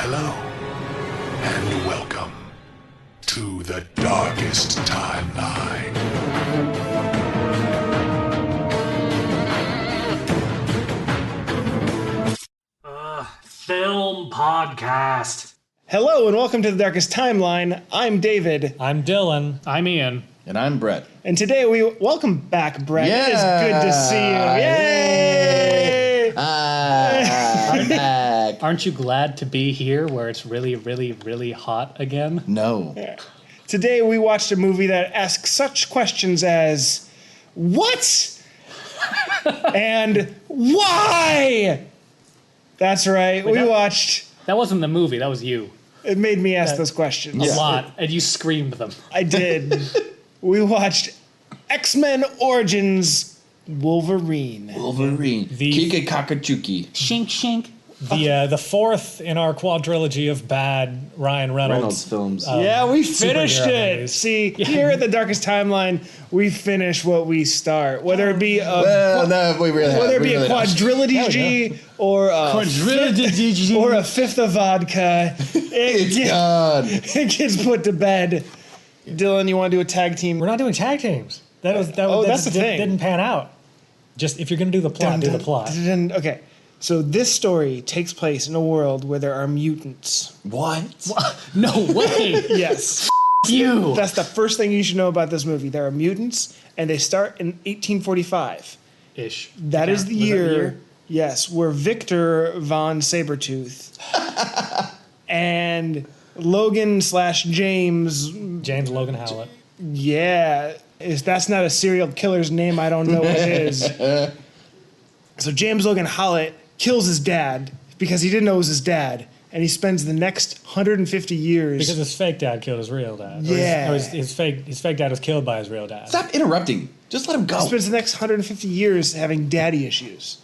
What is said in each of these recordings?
Hello, and welcome to the darkest timeline. Film podcast. Hello and welcome to the Darkest Timeline. I'm David. I'm Dylan. I'm Ian. And I'm Brett. And today welcome back, Brett. Yeah. It is good to see you. Yay! I'm back. Aren't you glad to be here where it's really, really, really hot again? No. Today we watched a movie that asks such questions as, what? And why? That's right. We watched... That wasn't the movie, that was you. It made me ask those questions. A lot, and you screamed them. I did. We watched X-Men Origins Wolverine. Wolverine. Kike Kakachuki. Shink, shink. The fourth in our quadrilogy of bad Ryan Reynolds films. Yeah, we finished superhero it. movies. See, here at the Darkest Timeline, we finish what we start. Whether it be a We really whether it have. be a quadrilogy or a fifth of vodka, It's it gone. gets put to bed. Dylan, you want to do a tag team? We're not doing tag teams. That's the thing. Didn't pan out. Just if you're gonna do the plot, do the plot. Okay. So this story takes place in a world where there are mutants. What? No way! Yes. You! That's the first thing you should know about this movie. There are mutants, and they start in 1845. Ish. That is the Was that year, yes, where Victor von Sabretooth and Logan / James, James Logan Howlett. yeah, if that's not a serial killer's name, I don't know what it is. So James Logan Howlett kills his dad because he didn't know it was his dad, and he spends the next 150 years... Because his fake dad killed his real dad. Yeah. Or his fake dad was killed by his real dad. Stop interrupting. Just let him go. He spends the next 150 years having daddy issues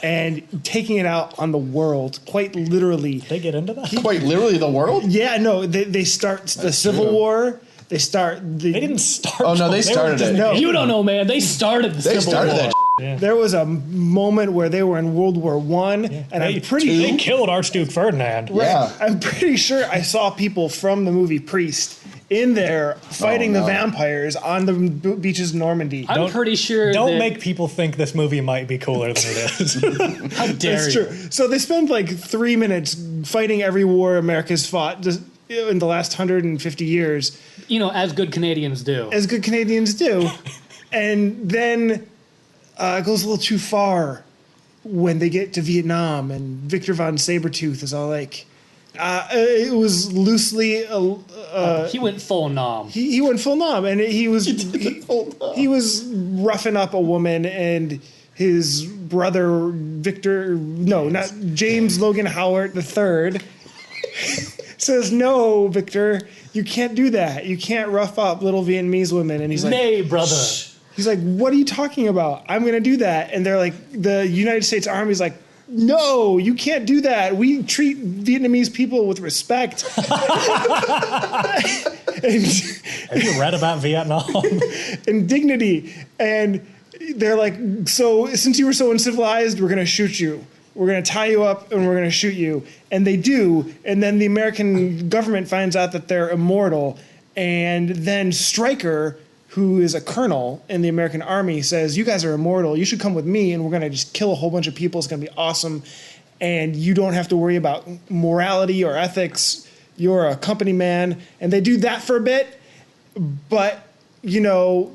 and taking it out on the world, quite literally. They get into that? Quite literally the world? Yeah, no, they start the Civil War. They start the... They didn't start. Oh, no, they started it. No. You don't know, man. They started the They Civil started War. that. Yeah. There was a moment where they were in World War One, and They I'm killed Archduke Ferdinand. Yeah. I'm pretty sure I saw people from the movie Priest in there fighting the vampires on the beaches of Normandy. I'm pretty sure Don't that... make people think this movie might be cooler than it is. How dare That's you? true. So they spend like 3 minutes fighting every war America's fought just in the last 150 years. You know, as good Canadians do. As good Canadians do. And then it goes a little too far when they get to Vietnam, and Victor von Sabretooth is all like, it was loosely... He went full nom. he went full knob, and he was roughing up a woman, and his brother James Logan Howard III says, "No, Victor, you can't do that. You can't rough up little Vietnamese women." And he's like, Nay, brother. he's like, "What are you talking about? I'm going to do that." And they're like, the United States Army's like, "No, you can't do that. We treat Vietnamese people with respect." Have you read about Vietnam? And dignity. And they're like, "So since you were so uncivilized, we're going to shoot you. We're going to tie you up and we're going to shoot you." And they do. And then the American government finds out that they're immortal. And then Stryker, who is a colonel in the American Army, says, "You guys are immortal. You should come with me, and we're going to just kill a whole bunch of people. It's going to be awesome. And you don't have to worry about morality or ethics. You're a company man." And they do that for a bit. But, you know,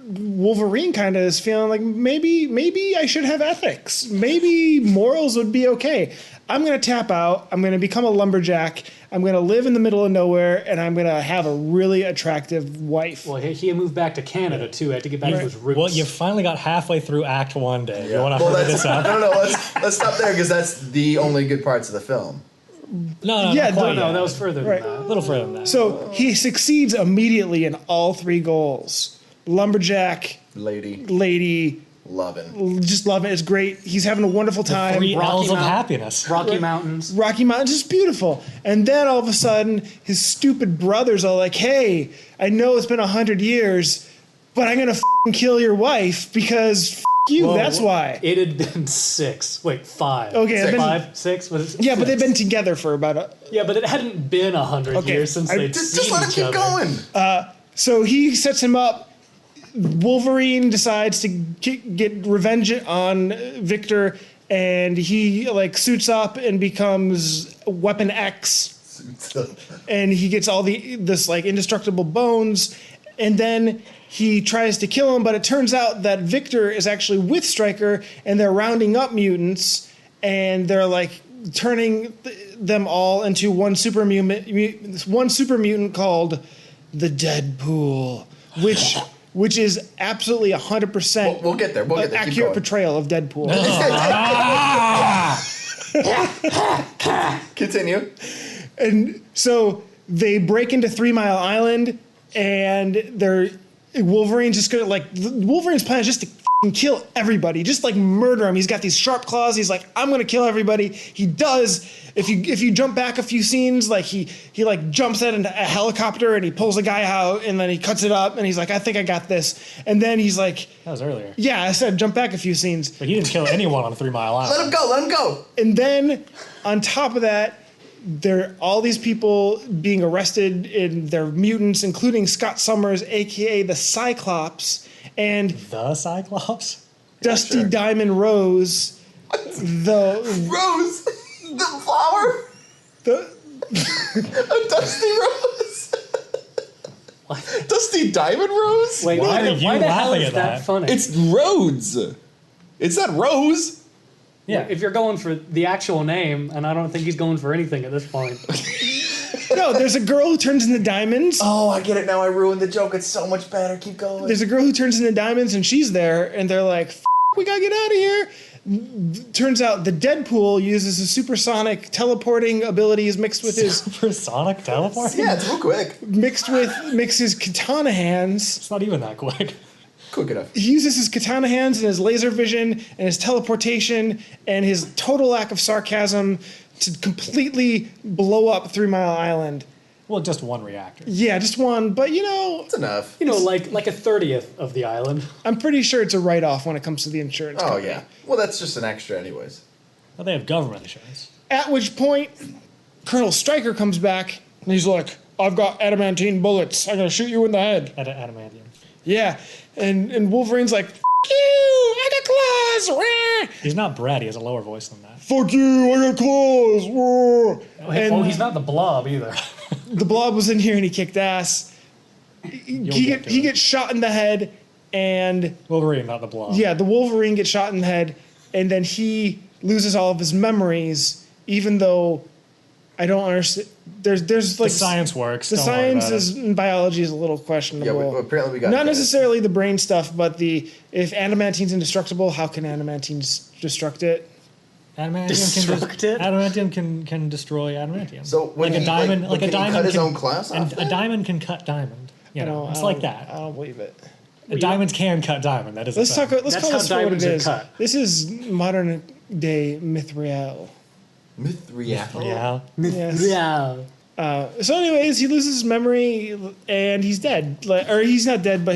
Wolverine kind of is feeling like maybe I should have ethics. Maybe morals would be okay. I'm going to tap out. I'm going to become a lumberjack. I'm going to live in the middle of nowhere, and I'm going to have a really attractive wife. Well, he moved back to Canada, too. Had to get back to his roots. Well, you finally got halfway through Act 1, Dave. You want to hurry this up? No, let's stop there because that's the only good parts of the film. No, Yeah, not quite no, yet. that was further Right. than that. A little further than that. So he succeeds immediately in all three goals. Lumberjack, lady, Loving. just love it. It's great. He's having a wonderful time. 3 Rocky L's of Mount- happiness. Rocky Mountains. Rocky Mountains is beautiful. And then all of a sudden, his stupid brothers are like, "Hey, I know it's been 100 years, but I'm going to kill your wife because you. That's why. It had been 6. Wait, 5. Okay, it's been- 5, 6. Was it Yeah, but they've six? been together for about Yeah, but it hadn't been 100 Okay, years since they'd Just seen let him each keep other. going. So he sets him up. Wolverine decides to get revenge on Victor, and he like suits up and becomes Weapon X. And he gets all this like indestructible bones, and then he tries to kill him, but it turns out that Victor is actually with Stryker, and they're rounding up mutants, and they're like turning them all into one super mutant called the Deadpool, which is absolutely 100% We'll get there. We'll get there. Keep accurate going. portrayal of Deadpool. Continue. And so they break into 3 Mile Island, and Wolverine's just gonna Wolverine's plan is just to f***ing kill everybody, just like murder him. He's got these sharp claws. He's like, I'm gonna kill everybody. He does. If you jump back a few scenes, like he like jumps at a helicopter and he pulls a guy out and then he cuts it up and he's like, I think I got this. And then he's like, That was earlier. yeah, I said jump back a few scenes. But he didn't kill anyone on 3 Mile Island. Let him go. Let him go. And then on top of that, there are all these people being arrested, and they're mutants, including Scott Summers, aka the Cyclops, and The Cyclops? Dusty sure. Diamond Rose, the Rose. The flower. A dusty rose. What? Dusty diamond rose? Wait, Why why, are you why the hell laughing is at that that? funny? It's Rhodes. It's not Rose. Yeah. If you're going for the actual name, and I don't think he's going for anything at this point. no, there's a girl who turns into diamonds. Oh, I get it now. I ruined the joke. It's so much better. Keep going. There's a girl who turns into diamonds, and she's there, and they're like, F***, we gotta get out of here. Turns out the Deadpool uses his supersonic teleporting abilities mixed with his Supersonic teleport? Yeah, it's real quick. mixed his katana hands. It's not even that quick. Quick enough. He uses his katana hands and his laser vision and his teleportation and his total lack of sarcasm to completely blow up 3 Mile Island. Well, just one reactor. Yeah, just one, but It's enough. Like a 30th of the island. I'm pretty sure it's a write-off when it comes to the insurance Oh, company. yeah. Well, that's just an extra anyways. Well, they have government insurance. At which point, Colonel Stryker comes back and he's like, I've got adamantine bullets. I'm going to shoot you in the head. Adamantium. Yeah, and Wolverine's like, F*** you, I got claws. Wah. He's not Brad. He has a lower voice than that. Fuck you, I got claws. Wah. And He's not the Blob either. the Blob was in here and he kicked ass. He gets shot in the head, and Wolverine, not the Blob. yeah, the Wolverine gets shot in the head, and then he loses all of his memories, even though I don't understand. There's like The science works. The Don't worry science about is it. in biology is a little questionable. Yeah, apparently we got not that. necessarily the brain stuff, but if adamantine's indestructible, how can adamantines destruct it? Adamantium can destroy adamantium. So when like he, a diamond, like, like can a diamond he cut his can, own class and off a then? diamond can cut diamond. You know, it's like that. I don't believe it. Diamonds can cut diamond. That is. Let's a thing. Let's That's call how this for what it diamonds are is. cut. This is modern day Mythriel. Mythriel. Yeah. Yes. Yeah. So, anyways, he loses his memory and he's dead. Or he's not dead, but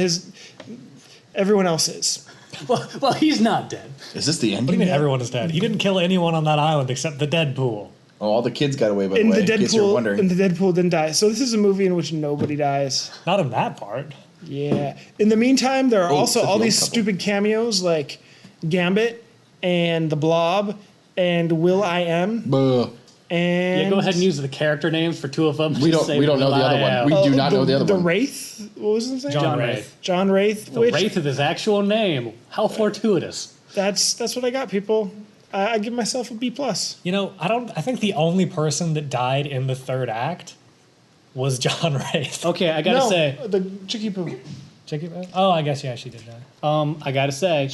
everyone else is. Well, he's not dead. Is this the What do ending? you mean yet? everyone is dead? He didn't kill anyone on that island except the Deadpool. Oh, all the kids got away, by the And way, the in case you're Deadpool wondering. and the Deadpool didn't die. So this is a movie in which nobody dies. Not in that part. Yeah. In the meantime, there are also except all the these old couple. stupid cameos like Gambit and the Blob and Will I Am. Buh. And Yeah, go ahead and use the character names for two of them. We don't know the other one. We do not know the other The one. Wraith. What was his name? John Wraith. John Wraith. The which Wraith of his actual name. How fortuitous. that's what I got, people. I give myself a B+. You know, I think the only person that died in the third act was John Wraith. Okay, I gotta say, the Chicky Poo. Oh, I guess yeah, she did die. I gotta say,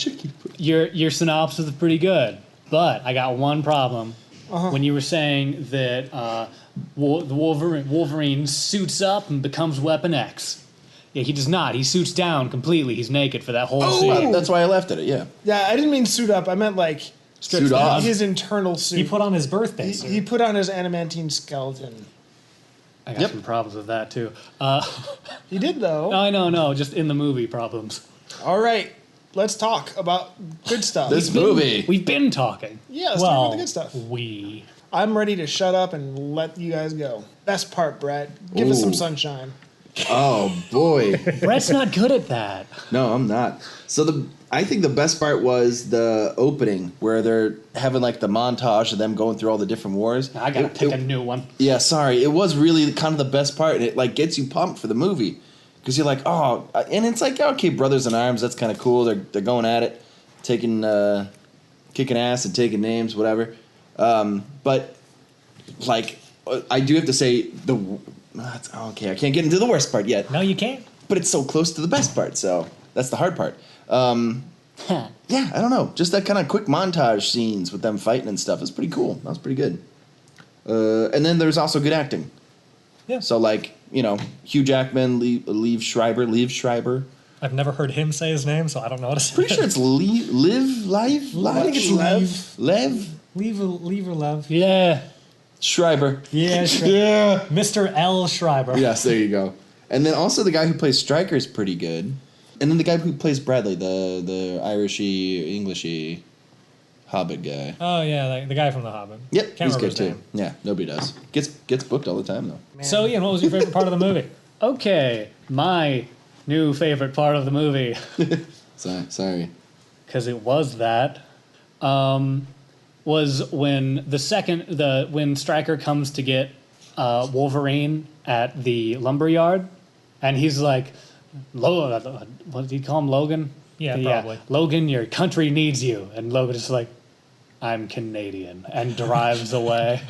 your synopsis is pretty good, but I got one problem. When you were saying that the Wolverine suits up and becomes Weapon X. Yeah, he does not. He suits down completely. He's naked for that whole scene. That's why I left it. Yeah. Yeah, I didn't mean suit up. I meant like Suit off. his internal suit. He put on his birthday suit. He put on his adamantine skeleton. I got some problems with that too. He did though. I know, just in the movie problems. All right, let's talk about good stuff. This movie. We've been talking. Yeah, let's talk about the good stuff. We. I'm ready to shut up and let you guys go. Best part, Brett. Give us some Ooh. sunshine. Oh boy. Brett's not good at that. No, I'm not. So I think the best part was the opening where they're having like the montage of them going through all the different wars. I gotta pick a new one. Yeah, sorry. It was really kind of the best part, and it like gets you pumped for the movie because you're like, oh, and it's like, okay, brothers in arms. That's kind of cool. They're going at it, taking kicking ass and taking names, whatever. But like, I do have to say that's okay. I can't get into the worst part yet. No, you can't. But it's so close to the best part, so that's the hard part. Yeah, I don't know. Just that kind of quick montage scenes with them fighting and stuff is pretty cool. That was pretty good. And then there's also good acting. Yeah. So like, Hugh Jackman, Liev Schreiber. I've never heard him say his name, so I don't know how to say Pretty sure it's Liv. I think it's Lev Leave or Love. Yeah. Schreiber. Yeah, sure. Yeah. Mr. L. Schreiber. Yes, there you go. And then also the guy who plays Stryker is pretty good. And then the guy who plays Bradley, the Irishy, Englishy Hobbit guy. Oh, yeah, the guy from The Hobbit. Yep, Can't he's remember good his too. name. Yeah, nobody does. Gets booked all the time though. So, Ian, what was your favorite part of the movie? Okay, my new favorite part of the movie, Sorry. because it was that, was when when Stryker comes to get Wolverine at the lumberyard, and he's like, what did he call him, Logan? Yeah, probably. Logan, your country needs you. And Logan is like, I'm Canadian, and drives away.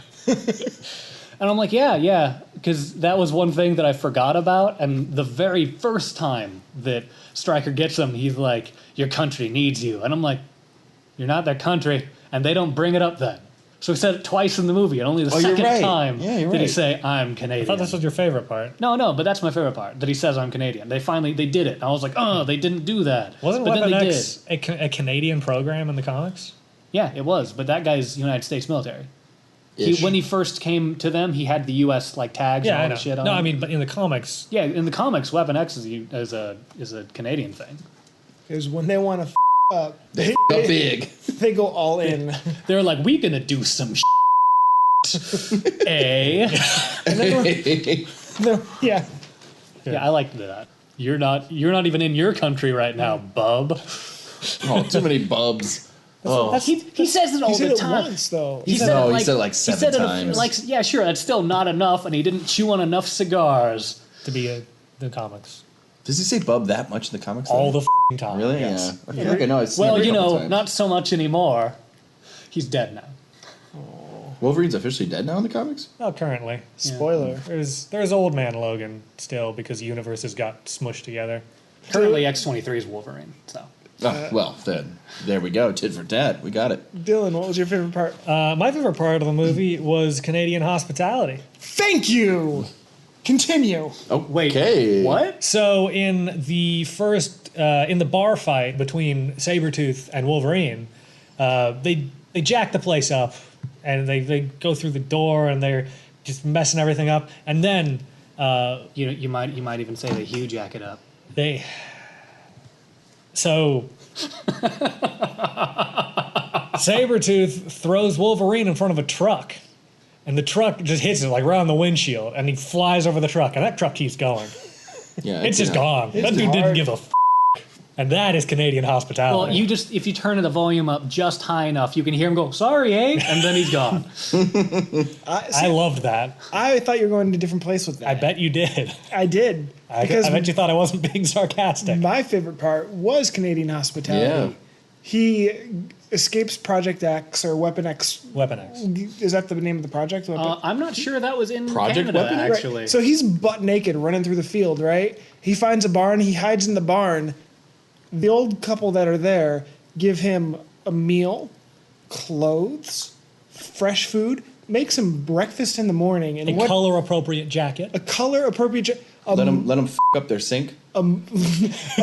And I'm like, yeah, because that was one thing that I forgot about. And the very first time that Stryker gets him, he's like, your country needs you. And I'm like, you're not their country. And they don't bring it up then. So he said it twice in the movie, and only the second right. time Yeah, you're did he right. say, I'm Canadian. I thought this was your favorite part. No, but that's my favorite part, that he says I'm Canadian. They did it. And I was like, oh, they didn't do that. Wasn't but Weapon then they X a Canadian program in the comics? Yeah, it was. But that guy's United States military. Ish. When he first came to them, he had the U.S. tags Yeah, and I all know. the shit on No, him. I mean, but in the comics, Yeah, in the comics, Weapon X is a Canadian thing. Is when they want to up, They up big. they go all in. They're like, we gonna do some eh? Yeah. Yeah, I liked that. You're not even in your country right now, bub. Oh, too many bubs. Oh. He says it all He said the it time. once, though. He said it like seven times. Yeah, sure, that's still not enough, and he didn't chew on enough cigars. to be the comics. Does he say bub that much in the comics? All though? the time. Really? Yes. Yeah. I feel like I know. I've seen Well, it a couple times. not so much anymore. He's dead now. Wolverine's officially dead now in the comics? Not currently. Spoiler. There's old man Logan still because universes got smushed together. Currently, X-23 is Wolverine. So Oh, well, then there we go. Tit for tat. We got it. Dylan, what was your favorite part? My favorite part of the movie was Canadian hospitality. Thank you. Continue. Oh, wait, okay. what? So in the first, in the bar fight between Sabretooth and Wolverine, they jack the place up, and they go through the door, and they're just messing everything up, and then You might even say they Hugh jack it up. So Sabretooth throws Wolverine in front of a truck, and the truck just hits it right on the windshield, and he flies over the truck, and that truck keeps going. Yeah, It's just gone. That dude didn't give a f***. And that is Canadian hospitality. Well, if you turn the volume up just high enough, you can hear him go, "Sorry, eh?" And then he's gone. I loved that. I thought you were going to a different place with that. I bet you did. I did. I Because bet you thought I wasn't being sarcastic. my favorite part was Canadian hospitality. Yeah. He escapes Project X or Weapon X. Weapon X. Is that the name of the project? Weapon? I'm not sure that was in Project Canada, Weapon? Right. actually. So he's butt naked running through the field, right? He finds a barn. He hides in the barn. The old couple that are there give him a meal, clothes, fresh food, makes him breakfast in the morning, and A color appropriate jacket. a color appropriate Let them f up their sink. a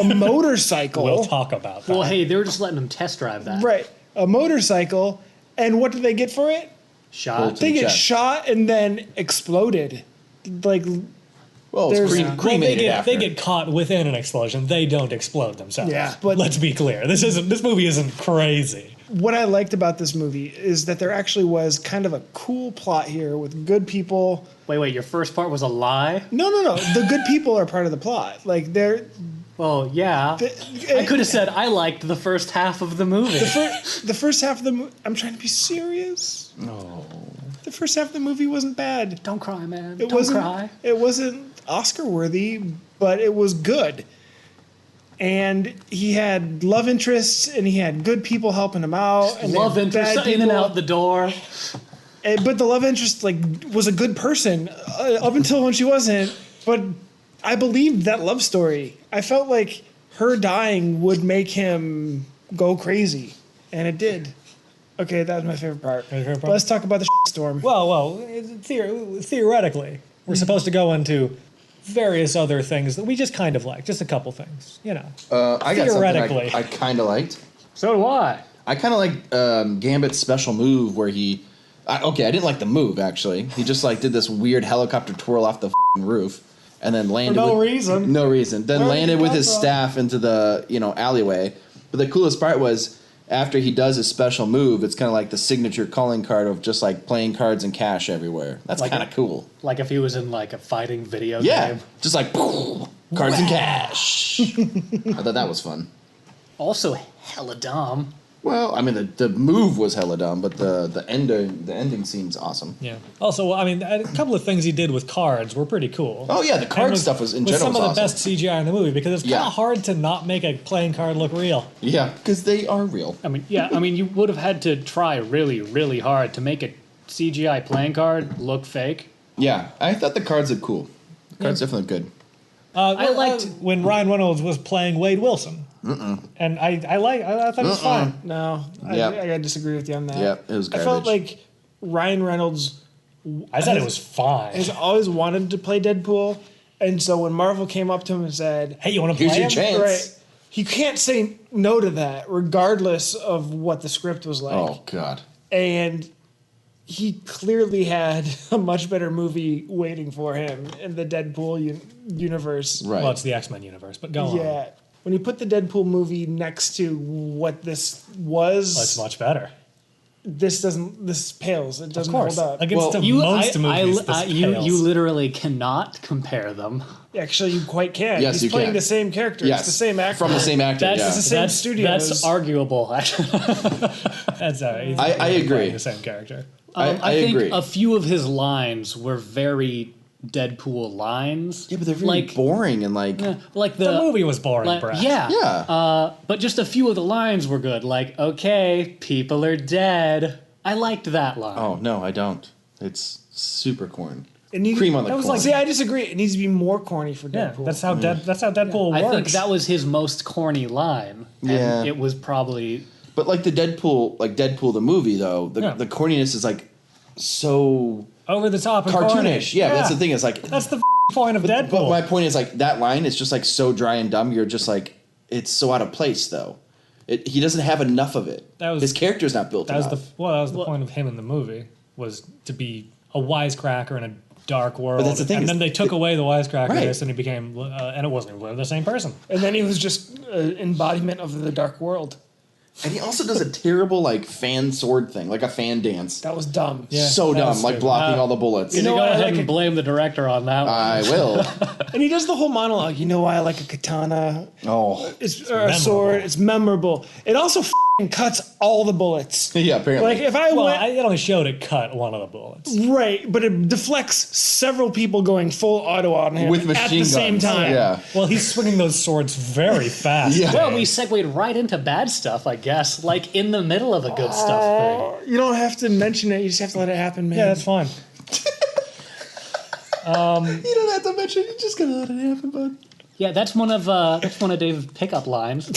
motorcycle. We'll talk about that. well, hey, they were just letting him test drive that. Right, a motorcycle, and what do they get for it? Shot. They get Chest. shot and then exploded, like Well, it's There's- cremated Well, they after. get caught within an explosion. They don't explode themselves. Yeah, but- let's be clear. This movie isn't crazy. What I liked about this movie is that there actually was kind of a cool plot here with good people. Wait, your first part was a lie? No. The good people are part of the plot. Like they're Well, yeah. I could have said I liked the first half of the movie. the first half of the movie. I'm trying to be serious. No. The first half of the movie wasn't bad. Don't cry, man. It Don't wasn't. cry. It wasn't Oscar worthy, but it was good. And he had love interests, and he had good people helping him out. And Love then interest bad in and people. out the door. But the love interest was a good person up until when she wasn't. But I believed that love story. I felt like her dying would make him go crazy, and it did. Okay, that was my favorite part. Favorite part? Let's talk about the storm. Well, theoretically, we're supposed to go into various other things that we just kind of like. Just a couple things, I got Theoretically. something I kind of liked. So do I. I kind of liked Gambit's special move where I didn't like the move, actually. He just did this weird helicopter twirl off the roof and then landed no with, reason. No reason. Then Where did landed he with come his from? staff into the, alleyway. But the coolest part was after he does his special move, it's kind of like the signature calling card of just playing cards and cash everywhere. That's Like kind of cool. Like if he was in a fighting video Yeah. game. Just cards and cash. I thought that was fun. Also hella dumb. Well, I mean, the move was hella dumb, but the ending seems awesome. Yeah. Also, I mean, a couple of things he did with cards were pretty cool. Oh yeah, the card And stuff was in general some was of awesome. the best CGI in the movie because it's kind Yeah. of hard to not make a playing card look real. Yeah, because they are real. I mean, you would have had to try really, really hard to make a CGI playing card look fake. Yeah, I thought the cards looked cool. The cards definitely looked good. I liked when Ryan Reynolds was playing Wade Wilson, and I thought it was fine. No, Yep. I gotta disagree with you on that. Yep, it was I felt garbage. like Ryan Reynolds I said it was fine. has always wanted to play Deadpool, and so when Marvel came up to him and said, Hey, you want to Here's play your him? chance. "Right," he can't say no to that, regardless of what the script was like. Oh god. And he clearly had a much better movie waiting for him in the Deadpool universe. Right. Well, it's the X-Men universe, but go on. Yeah. When you put the Deadpool movie next to what this was, Well, it's much better. this pales. It Of doesn't course. hold up. Against Well, the most movies, this pales. you literally cannot compare them. Actually, you quite can. Yes, He's you playing can. the same character. Yes. It's the same actor. From the same actor. That's yeah. the same studios. That's arguable. Actually, That's he's I really agree. playing the same character. I think agree. a few of his lines were very Deadpool lines. Yeah, but they're very boring and like The movie was boring, like, Brad. yeah, Yeah. but just a few of the lines were good. Like, okay, people are dead. I liked that line. Oh no, I don't. It's super corn. It needed- Cream on the that was corn. like- See, I disagree. It needs to be more corny for Yeah, Deadpool. that's how Deadpool I works. think that was his most corny line. And Yeah. it was probably But the Deadpool the movie though, Yeah. the corniness is so over the top and cartoonish. corny. Yeah, that's the thing. Is That's the point of Deadpool. But my point is that line is just so dry and dumb. You're just it's so out of place though. He doesn't have enough of it. That was- His character's not built that was enough. that was the point of him in the movie, was to be a wisecracker in a dark world. But that's the thing, and is then they took away the wisecrackerness, Right. and he became, and it wasn't even the same person. And then he was just an embodiment of the dark world. And he also does a terrible fan sword thing, like a fan dance. That was dumb. Yeah, So that dumb, was stupid. blocking all the bullets. You know go what I ahead like and it- blame the director on that one. I will. And he does the whole monologue. You know why I like a katana? Oh, It's a memorable. sword. It's memorable. It also cuts all the bullets. yeah. Apparently, Like if I Well, went it only showed it cut one of the bullets. right, but it deflects several people going full auto on him with machine at the guns. same time. Yeah. Well, he's swinging those swords very fast. Yeah. Well, we segued right into bad stuff, I guess. Like in the middle of a good stuff thing. You don't have to mention it. You just have to let it happen, man. Yeah, that's fine. You don't have to mention. You just gotta let it happen, bud. Yeah, that's one of Dave's pickup lines.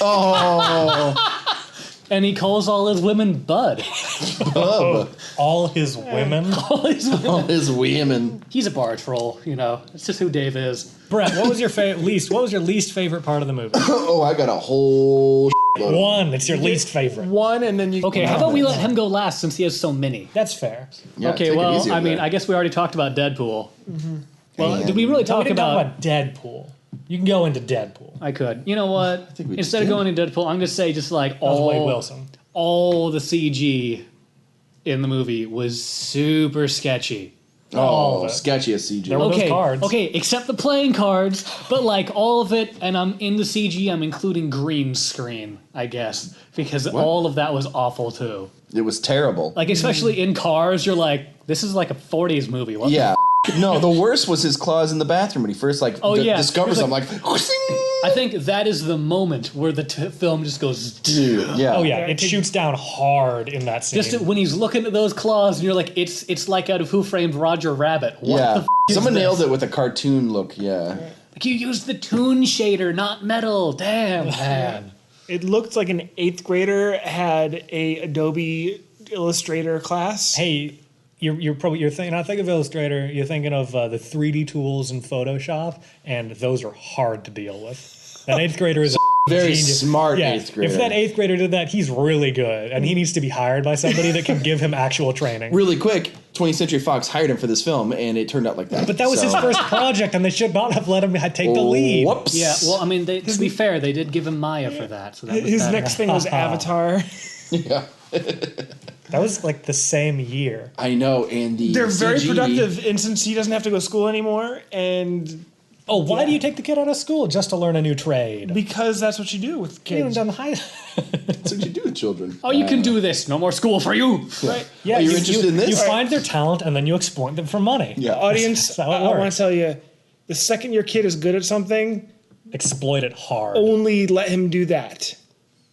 Oh, And he calls all his women bud. bub. All his women. All his women. All his women. He's a bar troll, It's just who Dave is. Brett, what was your least favorite part of the movie? Oh, I got a whole. One. It's your least favorite. one, and then you. Okay, how about we let him go last since he has so many? That's fair. Yeah, Okay, take it well, easy over there. I guess we already talked about Deadpool. Well, And- did we really No, we talk didn't about? talk about Deadpool. You can go into Deadpool. I could. You know what? think we just Instead of did. going to Deadpool, I'm going to say just like That was Wade all Wilson. all the CG in the movie was super sketchy. All of it. sketchy as CG. There were- those Okay, cards. okay, except the playing cards, but like all of it, and I'm in the CG, I'm including green screen, I guess, because all of that was awful too. It was terrible. Like especially in Cars, you're like, this is like a 40s movie. What the Yeah. No, the worst was his claws in the bathroom when he first discovers He them. was Like, I think that is the moment where the film just goes. dude, yeah. Oh yeah, it shoots down hard in that scene. Just when he's looking at those claws, and you're like, it's like out of Who Framed Roger Rabbit. What the Yeah. f- is Someone this? nailed it with a cartoon look. Yeah. Like you used the toon shader, not metal. Damn, man. It looked like an 8th grader had a Adobe Illustrator class. Hey, you're thinking, not thinking of Illustrator. You're thinking of the 3D tools in Photoshop, and those are hard to deal with. That 8th grader is a Very genius. smart Yeah, 8th grader. if that 8th grader did that, he's really good, and he needs to be hired by somebody that can give him actual training. Really quick, 20th Century Fox hired him for this film, and it turned out like that. But that was his So- first project, and they should not have let him take the lead. Whoops. Yeah, well, I mean, to be fair, they did give him Maya for that. So that was His better. next thing was Avatar. Yeah. That was like the same year. I know, and the They're very CG productive, and since he doesn't have to go to school anymore, and Oh, why do you take the kid out of school just to learn a new trade? because that's what you do with You haven't kids. done the high. That's what you do with children. Oh, you can do this. No more school for you. Right? Yeah, Are you interested in this? You find their talent and then you exploit them for money. Yeah. Audience, That's how it I want works. to tell you, the second your kid is good at something, Exploit it hard only let him do that.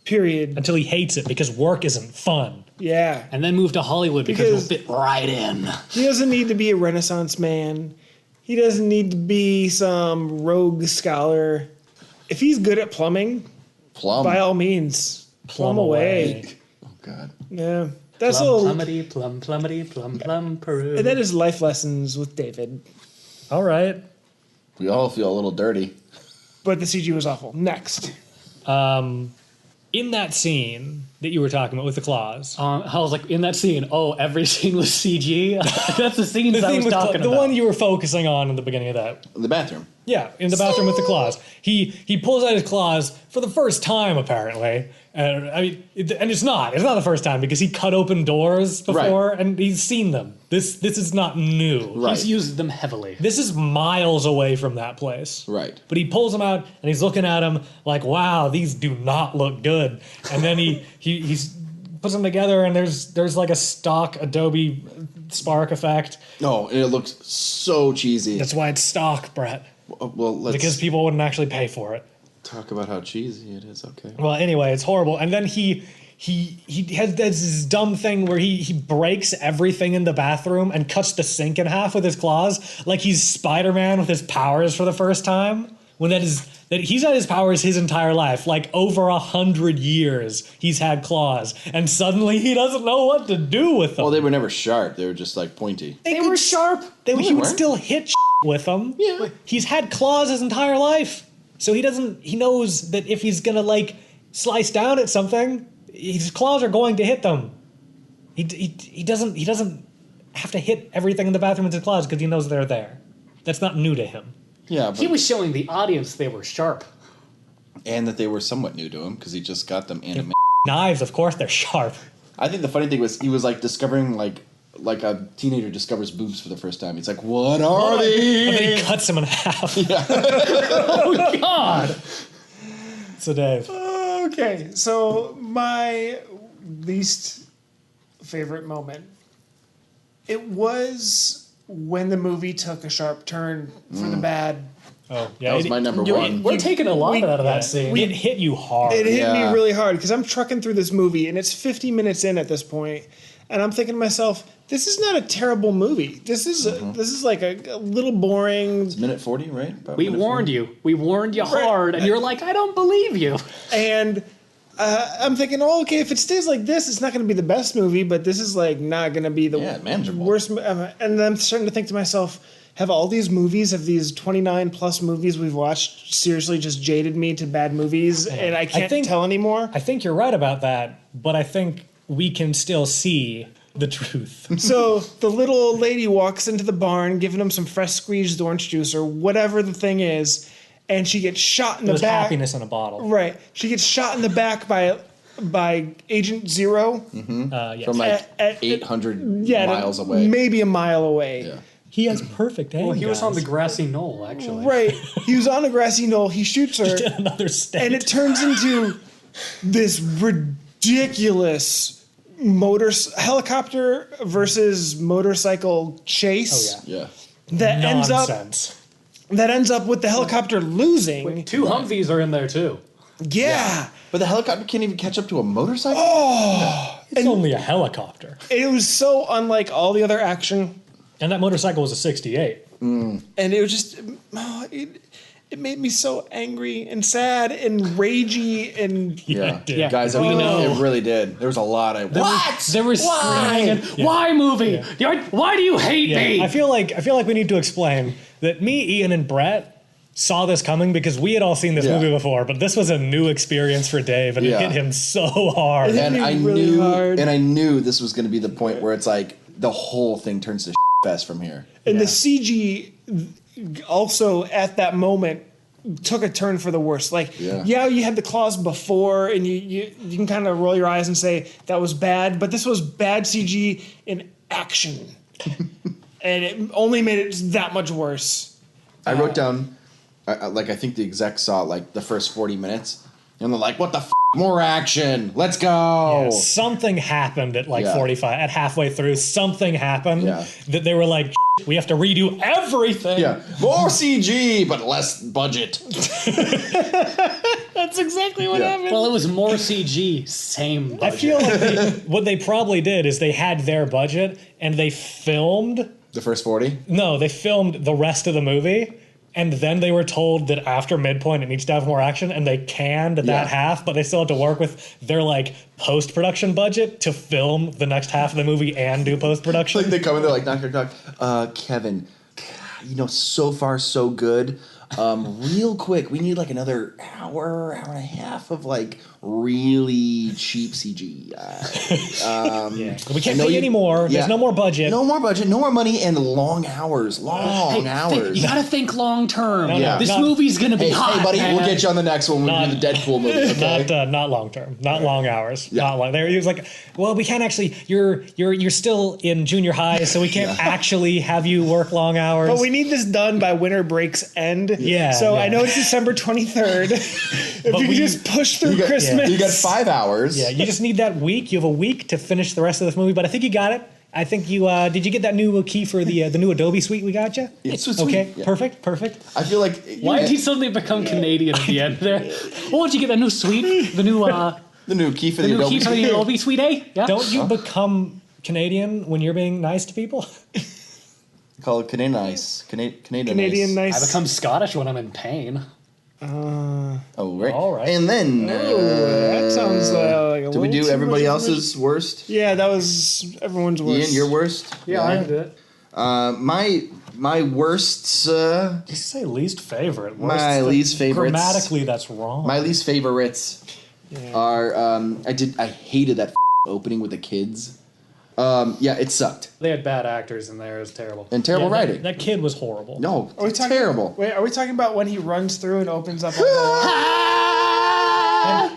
Period. until he hates it because work isn't fun. Yeah. And then move to Hollywood because Because- we'll fit right in. He doesn't need to be a Renaissance man. He doesn't need to be some rogue scholar. If he's good at plumbing, Plum. by all means, plumb away. Oh, God. Yeah. That's Plum, a little. plummety, plum, plummety, plum, plum, Peru. And that is life lessons with David. All right. We all feel a little dirty. But the CG was awful. Next. In that scene that you were talking about with the claws, I was like, in that scene, every scene was CG. That's the scenes the I thing was with talking the about. one you were focusing on in the beginning of that. In the bathroom. Yeah, in the bathroom with the claws. He pulls out his claws for the first time apparently. And it's not the first time because he cut open doors before and he's seen them. This is not new. Right. He's used them heavily. This is miles away from that place. Right. But he pulls them out and he's looking at them like, wow, these do not look good. And then he puts them together and there's like a stock Adobe Spark effect. No, and it looks so cheesy. That's why it's stock, Brett. Well, let's Because people wouldn't actually pay for it. talk about how cheesy it is. Okay. Well, anyway, it's horrible. And then he has this dumb thing where he breaks everything in the bathroom and cuts the sink in half with his claws, like he's Spider-Man with his powers for the first time. When that he's had his powers his entire life, like over 100 years, he's had claws, and suddenly he doesn't know what to do with them. Well, they were never sharp. They were just like pointy. They were sharp. He would weren't. still hit with them. Yeah. He's had claws his entire life. So he knows that if he's gonna like slice down at something, his claws are going to hit them. He doesn't have to hit everything in the bathroom with his claws because he knows they're there. That's not new to him. Yeah, but, He was showing the audience they were sharp. and that they were somewhat new to him because he just got them animated. Knives, of course, they're sharp. I think the funny thing was he was like discovering like a teenager discovers boobs for the first time. He's like, "What are And then he they?" cuts him in half. Oh, God. So Dave, Okay, so my least favorite moment. It was when the movie took a sharp turn for the bad. oh yeah, That was my number one. We're taking a lot out of that scene. It hit you hard. It hit Yeah. me really hard because I'm trucking through this movie and it's 50 minutes in at this point, and I'm thinking to myself, this is not a terrible movie. This is this is like a little boring, Minute 40, right? About We minute warned 40. you. We warned you hard, and you're like, I don't believe you. and I'm thinking, oh, okay, if it stays like this, it's not going to be the best movie, but this is like not going to be the manageable. worst. And then I'm starting to think to myself, have all these movies, of these 29 plus movies we've watched, seriously just jaded me to bad movies, and I can't tell anymore? I think you're right about that, but I think we can still see The truth. So the little old lady walks into the barn, giving him some fresh squeezed orange juice or whatever the thing is, and she gets shot in It the was back. happiness in a bottle. Right. She gets shot in the back by Agent Zero. Yes. From like At- 800 Yeah, miles away. maybe a mile away. Yeah. He has perfect aim. Well, he was on the guys. grassy knoll, actually. Right. He was on a grassy knoll. He shoots her, Another state. and it turns into this ridiculous helicopter versus motorcycle chase. Oh, yeah. Yeah. Nonsense. That ends up with the helicopter losing. Two Humvees are in there, too. Yeah. But the helicopter can't even catch up to a motorcycle? It's only a helicopter. It was so unlike all the other action, And that motorcycle was a 68. and it was just it made me so angry and sad and ragey and Yeah. Yeah. Guys, We know. it really did. There was a lot of, There was screaming and, why movie? Why do you hate me? I feel like we need to explain that me, Ian, and Brett saw this coming because we had all seen this Yeah. movie before, but this was a new experience for Dave, and Yeah. it hit him so hard. hit and me I really knew, hard. and I knew this was going to be the point where it's like the whole thing turns to fest from here. And the CG also at that moment took a turn for the worse. Like, Yeah. you had the claws before, and you can kind of roll your eyes and say that was bad, but this was bad CG in action, and it only made it that much worse. I wrote down, like, I think the execs saw like the first 40 minutes, and they're like, "What the f? More action? Let's go!" Yeah, something happened at like Yeah. 45, at halfway through. Something happened Yeah. that they were like, we have to redo everything. Yeah, more CG but less budget. That's exactly what Yeah. happened. Well, it was more CG, same budget. I feel like what they probably did is they had their budget and they filmed. The first 40. No, they filmed the rest of the movie, and then they were told that after midpoint it needs to have more action, and they canned that Yeah. half, but they still had to work with their like post-production budget to film the next half of the movie and do post-production. Like they come in, they're like, knock. Kevin, so far so good. Real quick, we need like another hour and a half of like really cheap CG. We can't I know pay you- anymore. yeah. There's no more budget. No more budget, no more money, and long hours. You gotta think long term. no, This not- movie's gonna be hot, Hey, buddy, man. we'll get you on the next one when we do the Deadpool movie. Okay? Not long term, not long hours, Yeah. not long. He was like, "Well, we can't actually. You're still in junior high, so we can't actually have you work long hours." But we need this done by winter break's end. Yeah, So yeah. I know it's December 23rd. If you could just push through You got, Christmas. you got 5 hours. Yeah, you just need that week. You have a week to finish the rest of this movie, but I think you got it. I think you did. You get that new key for the new Adobe suite we got you? It's sweet. Okay, Yeah. perfect. I feel like Why did he suddenly become Canadian at the end there? Oh, did you get that new suite? The new the new key for the, new Adobe. key for the Adobe Suite A? Yeah. Don't you become Canadian when you're being nice to people? Call it Canadian Nice. Canadian Canadian Nice. nice. I become Scottish when I'm in pain. Oh, right. All right. And then That sounds like a did we little do too everybody much else's worst? Yeah, that was everyone's worst. Ian, your worst? Yeah, I did it. My worst. You say least favorite. Worst, My least favorites. Grammatically, that's wrong. My least favorites are. I hated that opening with the kids. Yeah, it sucked They had bad actors in there. It was terrible. and terrible Yeah, writing. That kid was horrible. No, Are we talking, terrible. Wait, are we talking about when he runs through and opens up all the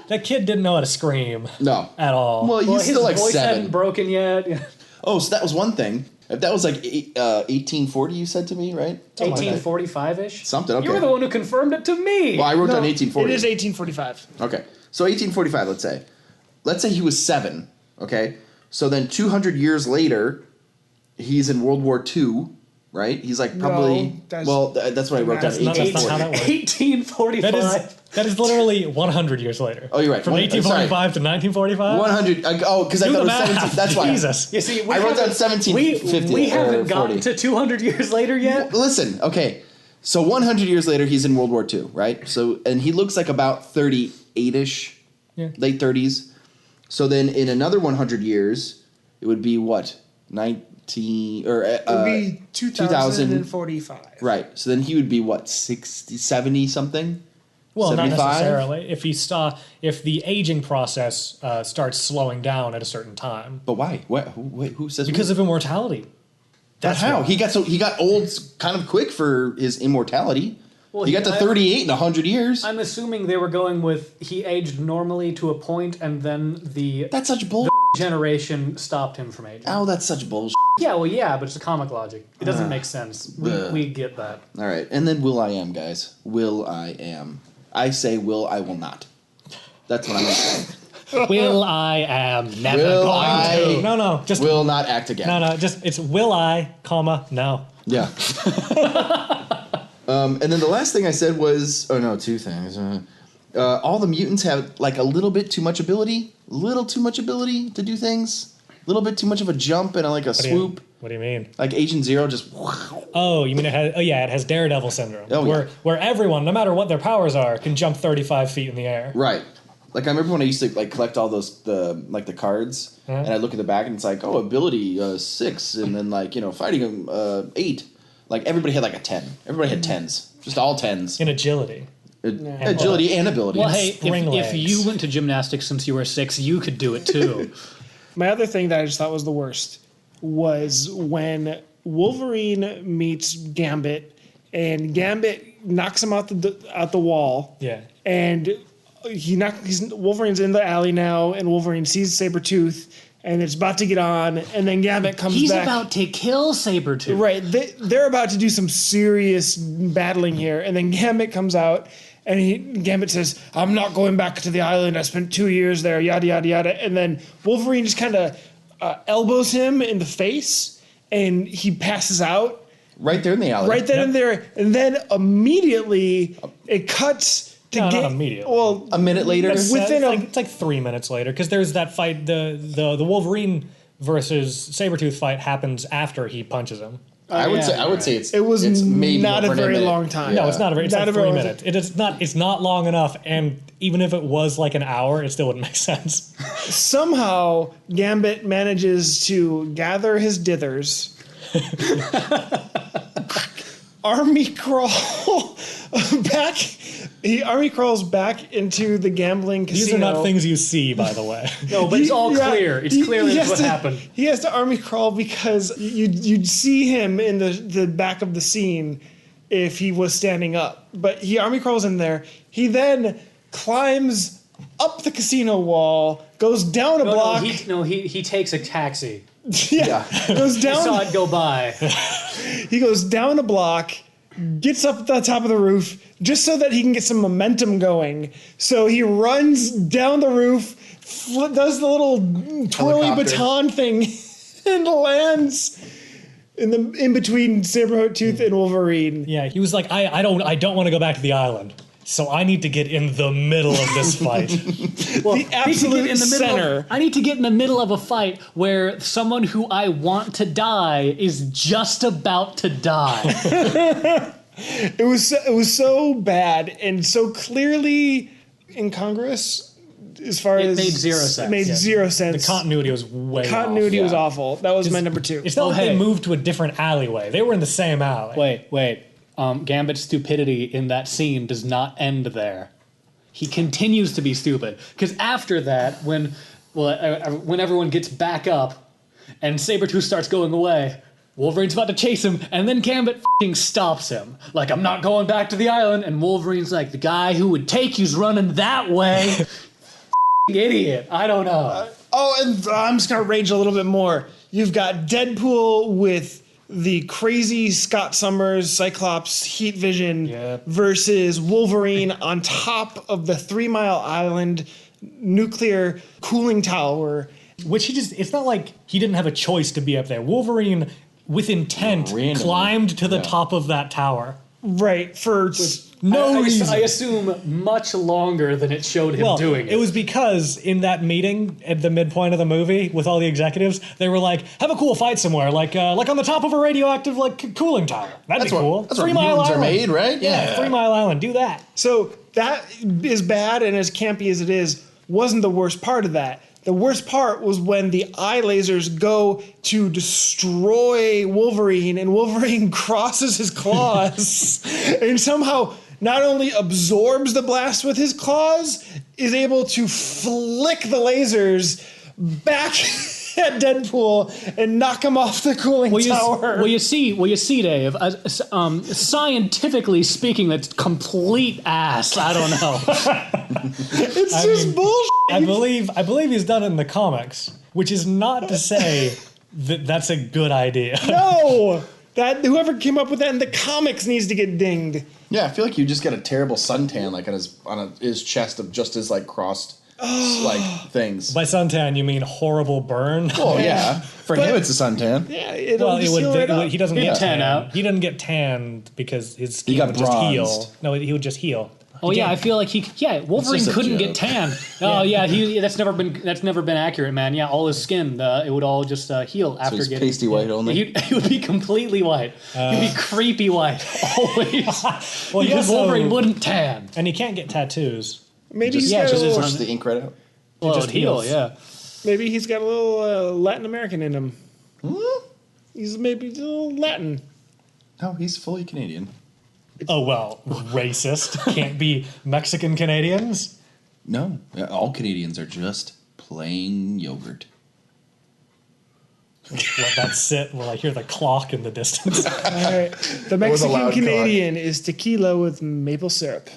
That kid didn't know how to scream No. at all. Well, he's Well, his still like voice 7. hadn't broken yet. Yeah. Oh, so that was one thing. If that was like 1840, you said to me, right? 1845-ish. Something. Okay. You were the one who confirmed it to me. Well, I wrote down No, 1840. It is 1845. Okay. So 1845, let's say. Let's say he was 7, okay? So then 200 years later, he's in World War II, right? He's like probably... that's what I wrote down, That's not- that's not 1840. how that works. 1845. That is literally 100 years later. Oh, you're right. From 1845 to 1945? 100... because I Do thought the it was math. 17... That's why. Jesus. You see, I wrote down we 1750 haven't or gotten 40. to 200 years later yet. Listen, okay. So 100 years later, he's in World War II, right? So, and he looks like about 38-ish, Yeah. late 30s. So then in another 100 years, it would be what? 19... Or, It would be 2045. Right. So then he would be what? 60, 70 something? Well, 75? not necessarily. If the aging process starts slowing down at a certain time, But why? Who says? because of immortality. But how? why. He got old kind of quick for his immortality. Well, he got to 38 in 100 years. I'm assuming they were going with he aged normally to a point, and then That's such bull. generation stopped him from aging. Oh, that's such bullshit. Yeah, well, yeah, but it's a comic logic. It doesn't make sense. We get that. All right, and then Will I Am, guys. Will I Am. I say Will I will not. That's what I'm going to say. Will I am never Will going I- to. No, just Will not act again. no, just it's will I, comma, no. Yeah. And then the last thing I said was, two things. All the mutants have like a little bit too much ability, to do things, a little bit too much of a jump and like a swoop. What do you mean? Like Agent Zero just. Oh, you mean it has? Oh yeah, it has Daredevil syndrome, Oh, yeah. where everyone, no matter what their powers are, can jump 35 feet in the air. Right. Like I remember when I used to like collect all the cards, and I look at the back and it's like, oh, ability 6, and then like fighting 8. Like everybody had like a 10. Everybody had 10s, just all 10s. In agility. Agility and ability. Well, hey, Spring if legs. you went to gymnastics since you were 6, you could do it too. My other thing that I just thought was the worst was when Wolverine meets Gambit, and Gambit knocks him out the wall. Yeah. And Wolverine's in the alley now, and Wolverine sees Sabretooth, and it's about to get on, and then Gambit comes He's back. about to kill Sabretooth. Right, they're about to do some serious battling here, and then Gambit comes out, and Gambit says, "I'm not going back to the island. I spent 2 years there." Yada yada yada, and then Wolverine just kind of elbows him in the face, and he passes out. Right there in the alley. Right then and there, and then immediately it cuts to No, get not immediately. well A minute later. Within it's like 3 minutes later, because there's that fight. The Wolverine versus Sabretooth fight happens after he punches him. I would say it's. It was it's maybe not a over very minute. long time. No, it's not a very. It's Not like a very 3 long minutes. It is not. It's not long enough, and even if it was like an hour, it still wouldn't make sense. Somehow Gambit manages to gather his dithers, army crawl back. He army crawls back into the gambling casino. These are not things you see, by the way. No, but it's all clear. It's clear he that's has what to- happened. He has to army crawl because you'd see him in the back of the scene if he was standing up. But he army crawls in there. He then climbs up the casino wall, goes down a block. He takes a taxi. yeah, goes I down. saw it go by. He goes down a block, gets up at the top of the roof just so that he can get some momentum going. So he runs down the roof, does the little twirly Helicopter. baton thing, and lands in between Sabretooth and Wolverine. Yeah, he was like, I don't want to go back to the island, so I need to get in the middle of this fight. Well, The absolute center. I need to get in the middle of a fight where someone who I want to die is just about to die. It was so bad and so clearly incongruous as far It as made zero sense. It made Yeah. zero The sense. continuity was way Continuity off. was awful. That was my number 2. It's not Oh, like hey. they moved to a different alleyway. They were in the same alley. Wait. Gambit's stupidity in that scene does not end there. He continues to be stupid. Because after that, when everyone gets back up and Sabretooth starts going away, Wolverine's about to chase him, and then Gambit f***ing stops him. Like, I'm not going back to the island, and Wolverine's like, the guy who would take you's running that way. F***ing idiot. I don't know. Oh, and I'm just going to rage a little bit more. You've got Deadpool with the crazy Scott Summers Cyclops heat vision Yep. versus Wolverine on top of the 3 Mile Island nuclear cooling tower. Which it's not like he didn't have a choice to be up there. Wolverine, with intent, Randomly. climbed to the top of that tower. Right, for No reason. I assume much longer than it showed him doing it. It was because in that meeting at the midpoint of the movie with all the executives, they were like, "Have a cool fight somewhere, like on the top of a radioactive cooling tower. That'd be cool. That's what mutants are made, right? Yeah, 3 Mile Island. Do that." So that is bad, and as campy as it is, wasn't the worst part of that. The worst part was when the eye lasers go to destroy Wolverine, and Wolverine crosses his claws and somehow not only absorbs the blast with his claws, is able to flick the lasers back at Deadpool and knock him off the cooling tower. Well, you see, Dave. Scientifically speaking, that's complete ass. I don't know. It's just bullshit. I believe he's done it in the comics, which is not to say that that's a good idea. No, that whoever came up with that in the comics needs to get dinged. Yeah, I feel like you just get a terrible suntan like on his chest of just his like crossed like things. By suntan, you mean horrible burn? Oh yeah, for him it's a suntan. Yeah, it'll just heal right up. He doesn't get tan out. He doesn't get tanned because his skin got would just heal. bronzed. No, he would just heal. Oh yeah, I feel like Wolverine just a couldn't joke. get tan. Oh yeah, that's never been accurate, man. Yeah, all his skin, it would all just heal after he's getting pasty white only. He would be completely white. He'd be creepy white always. Well, because Wolverine wouldn't tan. And he can't get tattoos. Maybe he's yeah, got a just little, Push the ink right out. Well, just it'd heal, heals. yeah. maybe he's got a little Latin American in him. He's maybe a little Latin. No, he's fully Canadian. Oh well, racist. Can't be Mexican Canadians. No, all Canadians are just plain yogurt. Let that sit while I hear the clock in the distance. All right. The was a Mexican loud Canadian is tequila with maple syrup.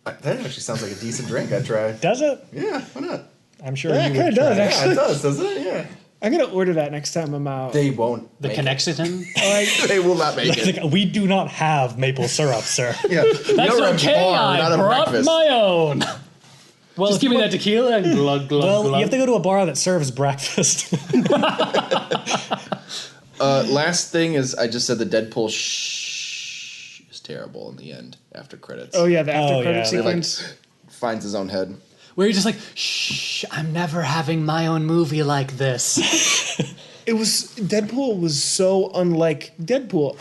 That actually sounds like a decent drink. I'd try. Does it? Yeah, why not? I'm sure Yeah, you it kind would of does, try. actually. Yeah, it does, doesn't it? Yeah. I'm going to order that next time I'm out. They won't. The make it. Connexington. They will not make it. Like, we do not have maple syrup, sir. Yeah. That's You're a okay. bar, not I a brought breakfast. my own. Well, Just give me that tequila and glug glug Well, glug. you have to go to a bar that serves breakfast. Last thing is, I just said the Deadpool shh is terrible in the end after credits. Oh, yeah, the after Oh, credit yeah. He like sequence. finds his own head. Where you're just like, shh, I'm never having my own movie like this. Deadpool was so unlike Deadpool.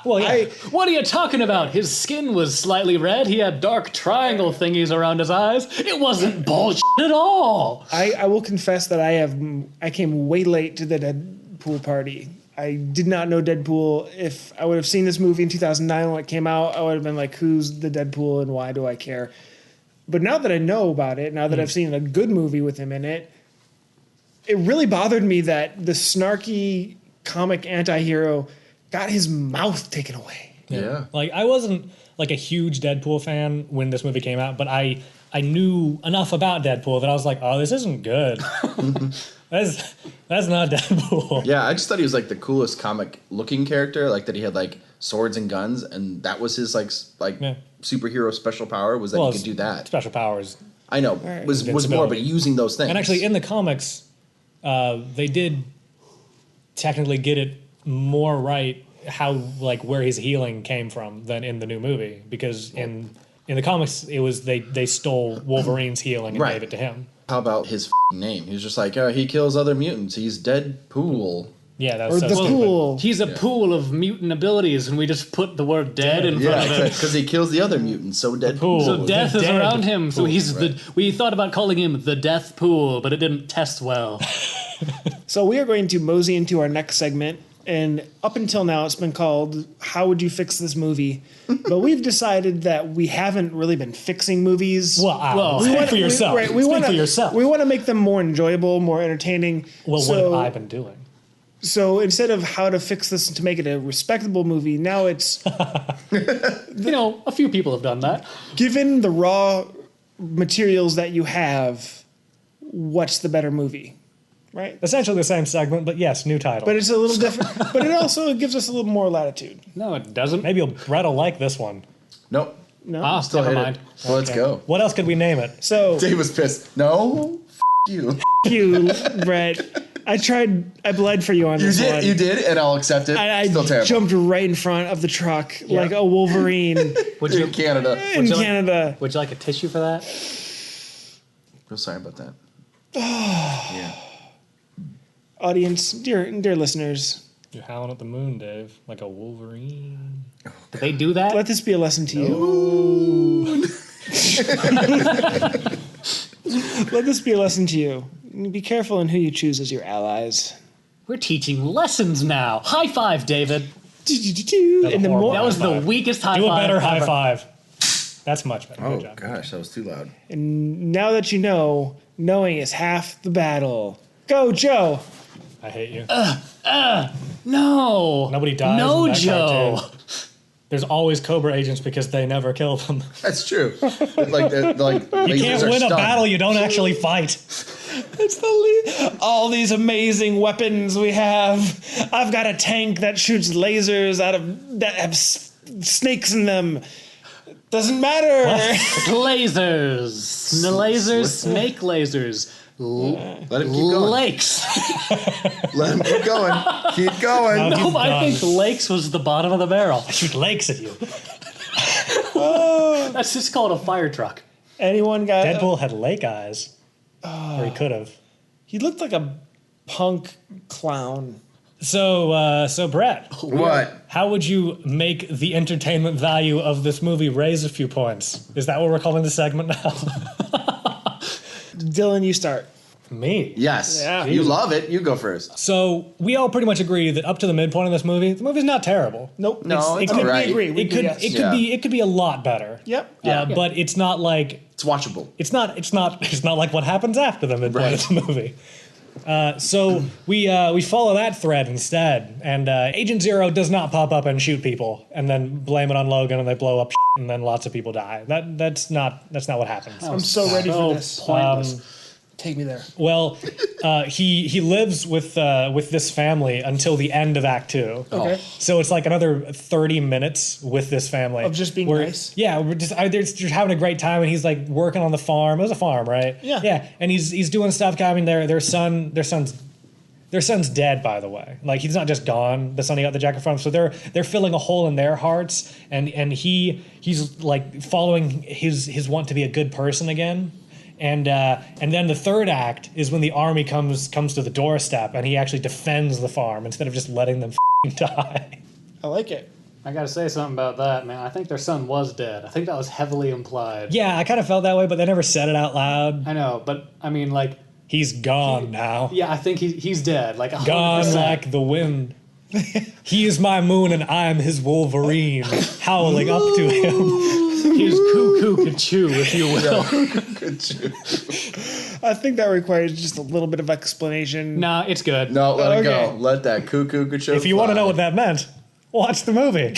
Well, yeah. What are you talking about? His skin was slightly red. He had dark triangle thingies around his eyes. It wasn't bullshit at all. I will confess that I came way late to the Deadpool party. I did not know Deadpool. If I would have seen this movie in 2009 when it came out, I would have been like, who's the Deadpool and why do I care? But now that I know about it, now that I've seen a good movie with him in it, it really bothered me that the snarky comic anti-hero got his mouth taken away. Yeah. Like, I wasn't like a huge Deadpool fan when this movie came out, but I knew enough about Deadpool that I was like, oh, this isn't good. That's not Deadpool. Yeah, I just thought he was like the coolest comic looking character, like that he had like swords and guns, and that was his like Yeah. superhero special power was that Well, he could do that. Special powers. I know, was more, Invincibility. but using those things. And actually, in the comics, they did technically get it more right how like where his healing came from than in the new movie, because in the comics it was they stole Wolverine's healing and Right. gave it to him. how about his name? He was just like, he kills other mutants. He's Deadpool. Yeah, that Or was so the stupid. pool. He's a pool of mutant abilities, and we just put the word dead in front Yeah, of it. because he kills the other mutants. So Deadpool. pool. So death The is dead around him. So pool, he's right. we thought about calling him the Death Pool, but it didn't test well. So we are going to mosey into our next segment. And up until now, it's been called How Would You Fix This Movie? But we've decided that we haven't really been fixing movies. Well, We speak wanna- for yourself. we Speak wanna, for yourself. We want to make them more enjoyable, more entertaining. Well, so, what have I been doing? So instead of how to fix this to make it a respectable movie, now it's A few people have done that. given the raw materials that you have, what's the better movie? Right? Essentially the same segment, but yes, new title. But it's a little different. But it also gives us a little more latitude. No, it doesn't. Maybe Brett will like this one. Nope. No? Ah, Still never hit mind. it. So let's go. What else could we name it? So, Dave was pissed. No, you. you, Brett. I bled for you on this one. You did, and I'll accept it. I Still terrible. jumped right in front of the truck like a Wolverine Would you, in Canada. in you like- Canada. would you like a tissue for that? Real sorry about that. Yeah. Audience, dear listeners, You're howling at the moon, Dave, like a Wolverine. Did they do that? let this be a lesson to you. Let this be a lesson to you. Be careful in who you choose as your allies. We're teaching lessons now. High five, David. In the horrible more, That was the five. weakest high Do a five better high ever. five. That's much better. Oh Good job. gosh, that was too loud. And now that you know, knowing is half the battle. Go, Joe. I hate you. No. Nobody dies. No, in that Joe. cartoon. There's always Cobra agents because they never kill them. That's true. like You can't win a battle you don't actually fight. It's all these amazing weapons we have. I've got a tank that shoots lasers that have snakes in them. Doesn't matter. Lasers. Lasers. Snake lasers. Let him keep going. Lakes. Let him keep going. Keep going. No, No, I think lakes was the bottom of the barrel. I shoot lakes at you. That's just called a fire truck. Anyone got? Deadpool had lake eyes. Or he could have. He looked like a punk clown. So Brett, What? how would you make the entertainment value of this movie raise a few points? Is that what we're calling the segment now? Dylan, you start. Me. Yes. Yeah. You love it. You go first. So we all pretty much agree that up to the midpoint of this movie, the movie's not terrible. Nope. No, it's it could- all right. We agree. We It could yes. it could be a lot better. Yep. But it's not like It's watchable. it's not like what happens after the midpoint Right. of the movie. So we follow that thread instead, and Agent Zero does not pop up and shoot people and then blame it on Logan and they blow up and then lots of people die. That's not what happens. I'm so ready for this. Pointless. Take me there. Well, he lives with this family until the end of Act 2. Okay. So it's like another 30 minutes with this family Of just being where- nice? Yeah, they're just having a great time, and he's like working on the farm. It was a farm, right? Yeah. Yeah, and he's doing stuff. I mean, their son's dead, by the way. Like, he's not just gone. The son he got the jacket from. So they're filling a hole in their hearts, and he's like following his want to be a good person again. And then the third act is when the army comes to the doorstep, and he actually defends the farm instead of just letting them die. I like it. I gotta say something about that, man. I think their son was dead. I think that was heavily implied. Yeah, I kind of felt that way, but they never said it out loud. I know, but I mean, like, He's gone now. yeah, I think he's dead. Like, 100%. Gone like the wind. He is my moon, and I'm his Wolverine, howling up to him. He's cuckoo choo, if you will. I think that requires just a little bit of explanation. Nah, it's good. No, let it Okay. go. Let that cuckoo show. If you want to know what that meant, watch the movie.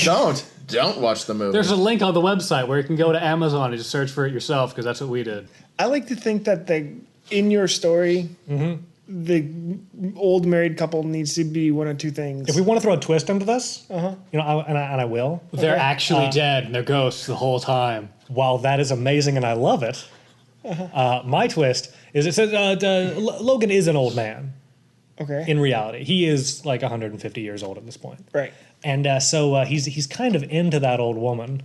Don't watch the movie. There's a link on the website where you can go to Amazon and just search for it yourself, because that's what we did. I like to think that in your story, the old married couple needs to be one of two things. If we want to throw a twist into this, you know, I will. They're actually dead and they're ghosts the whole time. While that is amazing and I love it, my twist is it says Logan is an old man. Okay. In reality, he is like 150 years old at this point. Right. And so he's kind of into that old woman.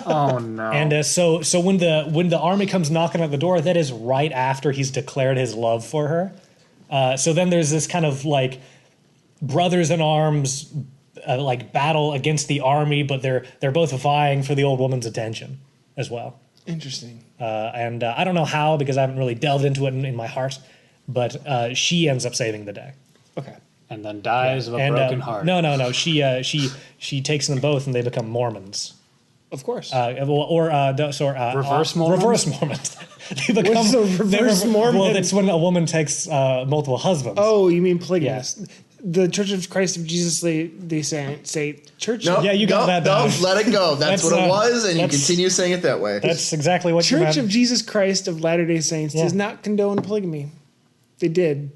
Oh no. And so when the army comes knocking at the door, that is right after he's declared his love for her. So then there's this kind of like brothers in arms like battle against the army, but they're both vying for the old woman's attention as well. Interesting. And I don't know how, because I haven't really delved into it in my heart, but she ends up saving the day. Okay. And then dies of a broken heart. No. She takes them both, and they become Mormons. Of course. Reverse Mormons? Reverse Mormons. They become What's a reverse Mormon? Well, that's when a woman takes multiple husbands. Oh, you mean polygamous? The Church of Christ of Jesus, they say church. No, Yeah, you got that down. No, let it go. That's what it was, and you that's- continue saying it that way. That's exactly what you Church meant. of Jesus Christ of Latter-day Saints Yeah. does not condone polygamy. They did.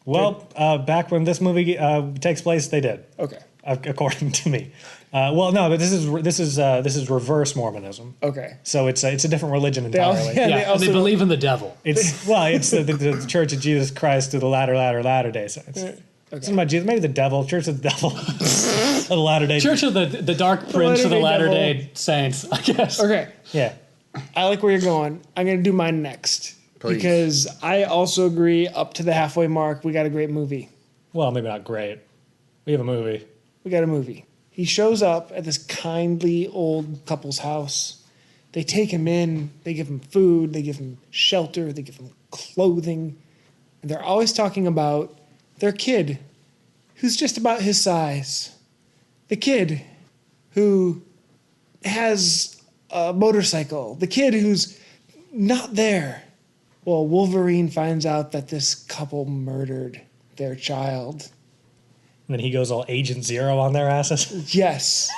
Well, back when this movie takes place, they did, Okay. according to me. Well, no, but this is reverse Mormonism. Okay. So it's a different religion They all- entirely. yeah. Yeah, they and also they believe in the devil. It's the Church of Jesus Christ of the Latter-day Saints. It's not Jesus, maybe the devil, Church of the Devil, of the Latter-day. Church of the Dark Prince of the Latter-day Latter-day Saints, I guess. Okay. Yeah. I like where you're going. I'm going to do mine next. Please. Because I also agree up to the halfway mark, we got a great movie. Well, maybe not great. We have a movie. We got a movie. He shows up at this kindly old couple's house. They take him in. They give him food. They give him shelter. They give him clothing. And they're always talking about their kid, who's just about his size. The kid who has a motorcycle. The kid who's not there. Well, Wolverine finds out that this couple murdered their child. And then he goes all Agent Zero on their asses. Yes.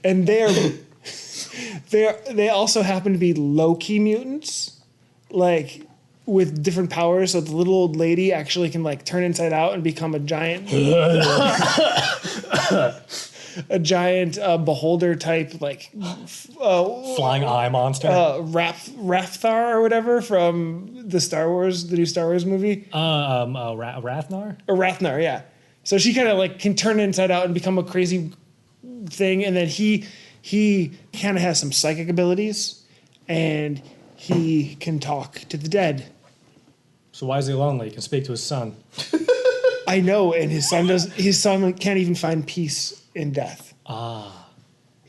And they also happen to be low-key mutants, like with different powers. So the little old lady actually can like turn inside out and become a giant, beholder type, like Flying eye monster. Rathar or whatever from the new Star Wars movie. Rathnar? Or Rathnar, yeah. So she kind of like can turn inside out and become a crazy thing, and then he kind of has some psychic abilities, and he can talk to the dead. So why is he lonely? He can speak to his son. I know, and his son can't even find peace in death. Ah.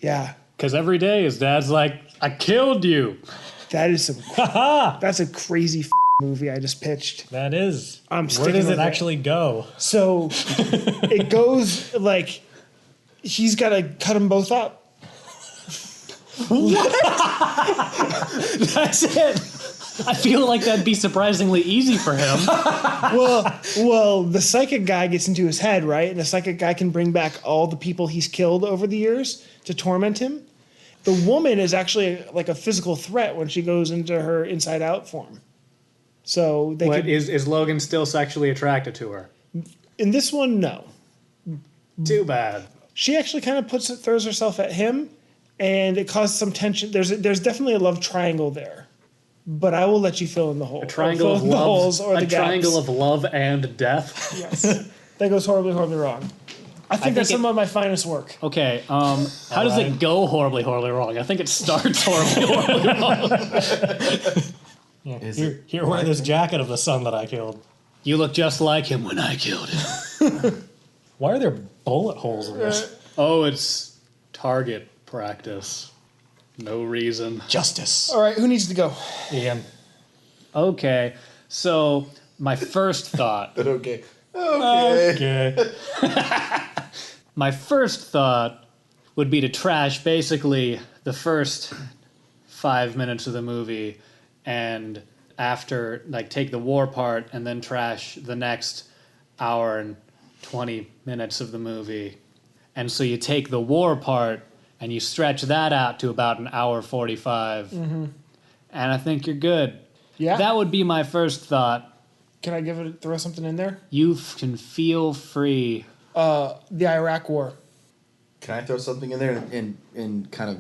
Yeah. Because every day his dad's like, I killed you. That's a crazy movie I just pitched. That is. I'm Where sticking does with it actually go? So it goes like he's got to cut them both up. That's it. I feel like that'd be surprisingly easy for him. Well, the psychic guy gets into his head, right? And the psychic guy can bring back all the people he's killed over the years to torment him. The woman is actually like a physical threat when she goes into her inside out form. So they could, is Logan still sexually attracted to her? in this one, no. Too bad. She actually kind of throws herself at him, and it causes some tension. There's definitely a love triangle there, but I will let you fill in the hole. A triangle of the holes love. or the A triangle gaps. of love and death. Yes, that goes horribly, horribly wrong. I think that's some of my finest work. Okay, how does it go horribly, horribly wrong? I think it starts horribly, horribly wrong. Here, wear this jacket of the son that I killed. You look just like him when I killed him. Why are there bullet holes in this? Oh, it's target practice. No reason. Justice. All right, who needs to go? Ian. Okay, so my first thought. Okay. Okay. My first thought would be to trash basically the first 5 minutes of the movie, and after, like, take the war part and then trash the next hour and 20 minutes of the movie. And so you take the war part and you stretch that out to about an hour 45. Mm-hmm. And I think you're good. Yeah. That would be my first thought. Can I throw something in there? You can feel free. The Iraq War. Can I throw something in there and kind of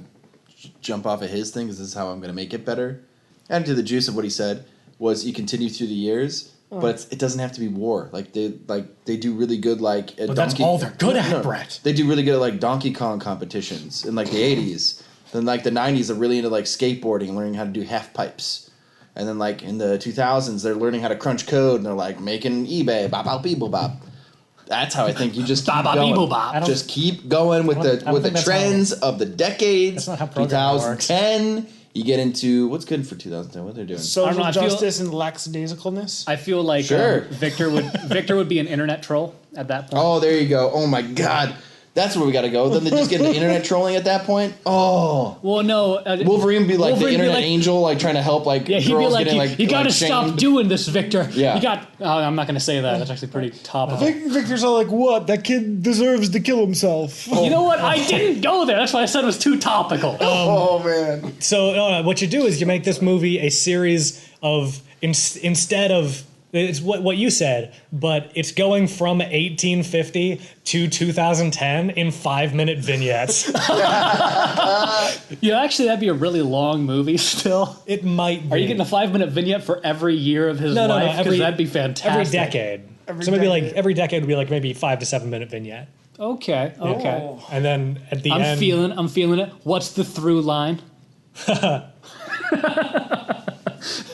jump off of his thing? Because this is how I'm going to make it better. Added to the juice of what he said was you continue through the years, but it doesn't have to be war. They do really good like. But that's all they're good at, Brett. They do really good at like Donkey Kong competitions in like the 80s. Then like the 90s are really into like skateboarding and learning how to do half pipes. And then like in the 2000s they're learning how to crunch code and they're like making eBay, bop bop beeble bop. That's how I think you just keep Bop, bop, going. beeble, bop. Just keep going with the think that's trends of the decades. That's not how programming works. 2010, you get into what's good for 2010. What they're doing. Social I feel- justice and lackadaisicalness. I feel like Sure. Victor would be an internet troll at that point. Oh, there you go. Oh my God, that's where we got to go. Then they just get into internet trolling at that point. Oh, Well, no. Wolverine would be like Wolverine the would be internet like- angel, like trying to help like Yeah, he'd be girls like, getting you got to like, stop shamed. doing this, Victor. Yeah. You got. Oh, I'm not going to say that. That's actually pretty topical. Victor's all like, "What? That kid deserves to kill himself." You know what? I didn't go there. That's why I said it was too topical. Oh man. So what you do is you make this movie a series of instead of it's what you said, but it's going from 1850 to 2010 in 5-minute vignettes. Actually, that'd be a really long movie still. It might be. Are you getting a 5-minute vignette for every year of his No, life? every- that'd be fantastic. every decade. Every So maybe decade. like every decade would be like maybe 5 to 7 minute vignette. Okay. And then at the I'm end, feeling it. What's the through line?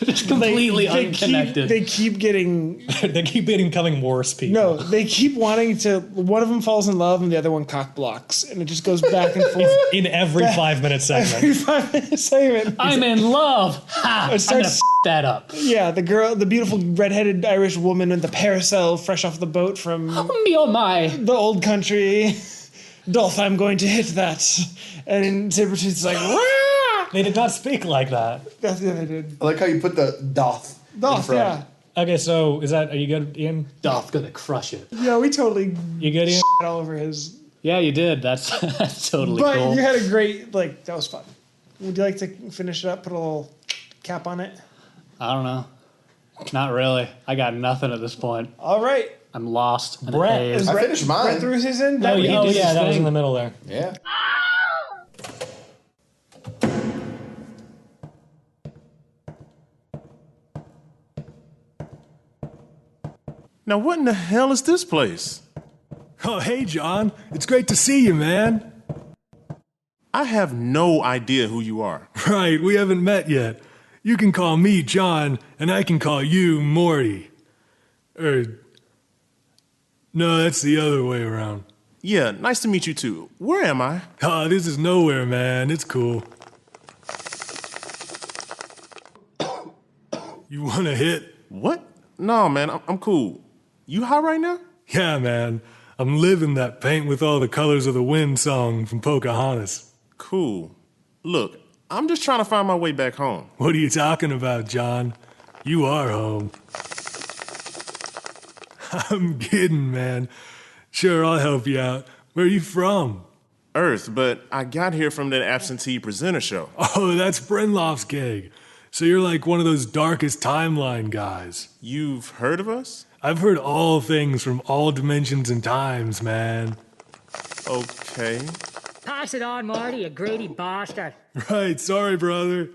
Just completely unconnected. They keep getting they keep becoming worse people. no. They keep wanting to. One of them falls in love, and the other one cock blocks, and it just goes back and forth. In every 5-minute Every segment. 5-minute segment. I'm in love. Ha! I'm gonna starts- f that up. Yeah, the beautiful redheaded Irish woman with the parasol, fresh off the boat from Me oh my. the old country. Dolph, I'm going to hit that. And Sabretooth's like, Rah! They did not speak like that. That's what they did. I like how you put the Doth. Dolph, yeah. Okay, so are you good, Ian? Dolph gonna crush it. Yeah, we totally You good, Ian? all over his. Yeah, you did. That's totally But cool. you had a great, that was fun. Would you like to finish it up, put a little cap on it? I don't know. Not really. I got nothing at this point. All right. I'm lost. In a Brett, haze. I finished mine. Brett threw his in? No, That- you Oh, did yeah, his that was thing. in the middle there. Yeah. Now, what in the hell is this place? Oh, hey, John. It's great to see you, man. I have no idea who you are. Right, we haven't met yet. You can call me John, and I can call you Morty. No, that's the other way around. Yeah, nice to meet you too. Where am I? Ah, this is nowhere, man. It's cool. You want a hit? What? No, man, I'm cool. You high right now? Yeah, man. I'm living that Paint with All the Colors of the Wind song from Pocahontas. Cool. Look, I'm just trying to find my way back home. What are you talking about, John? You are home. I'm kidding, man. Sure, I'll help you out. Where are you from? Earth, but I got here from that absentee presenter show. Oh, that's Brenloff's gig. So you're like one of those darkest timeline guys. You've heard of us? I've heard all things from all dimensions and times, man. Okay. Pass it on, Marty, you greedy bastard. Right, sorry, brother.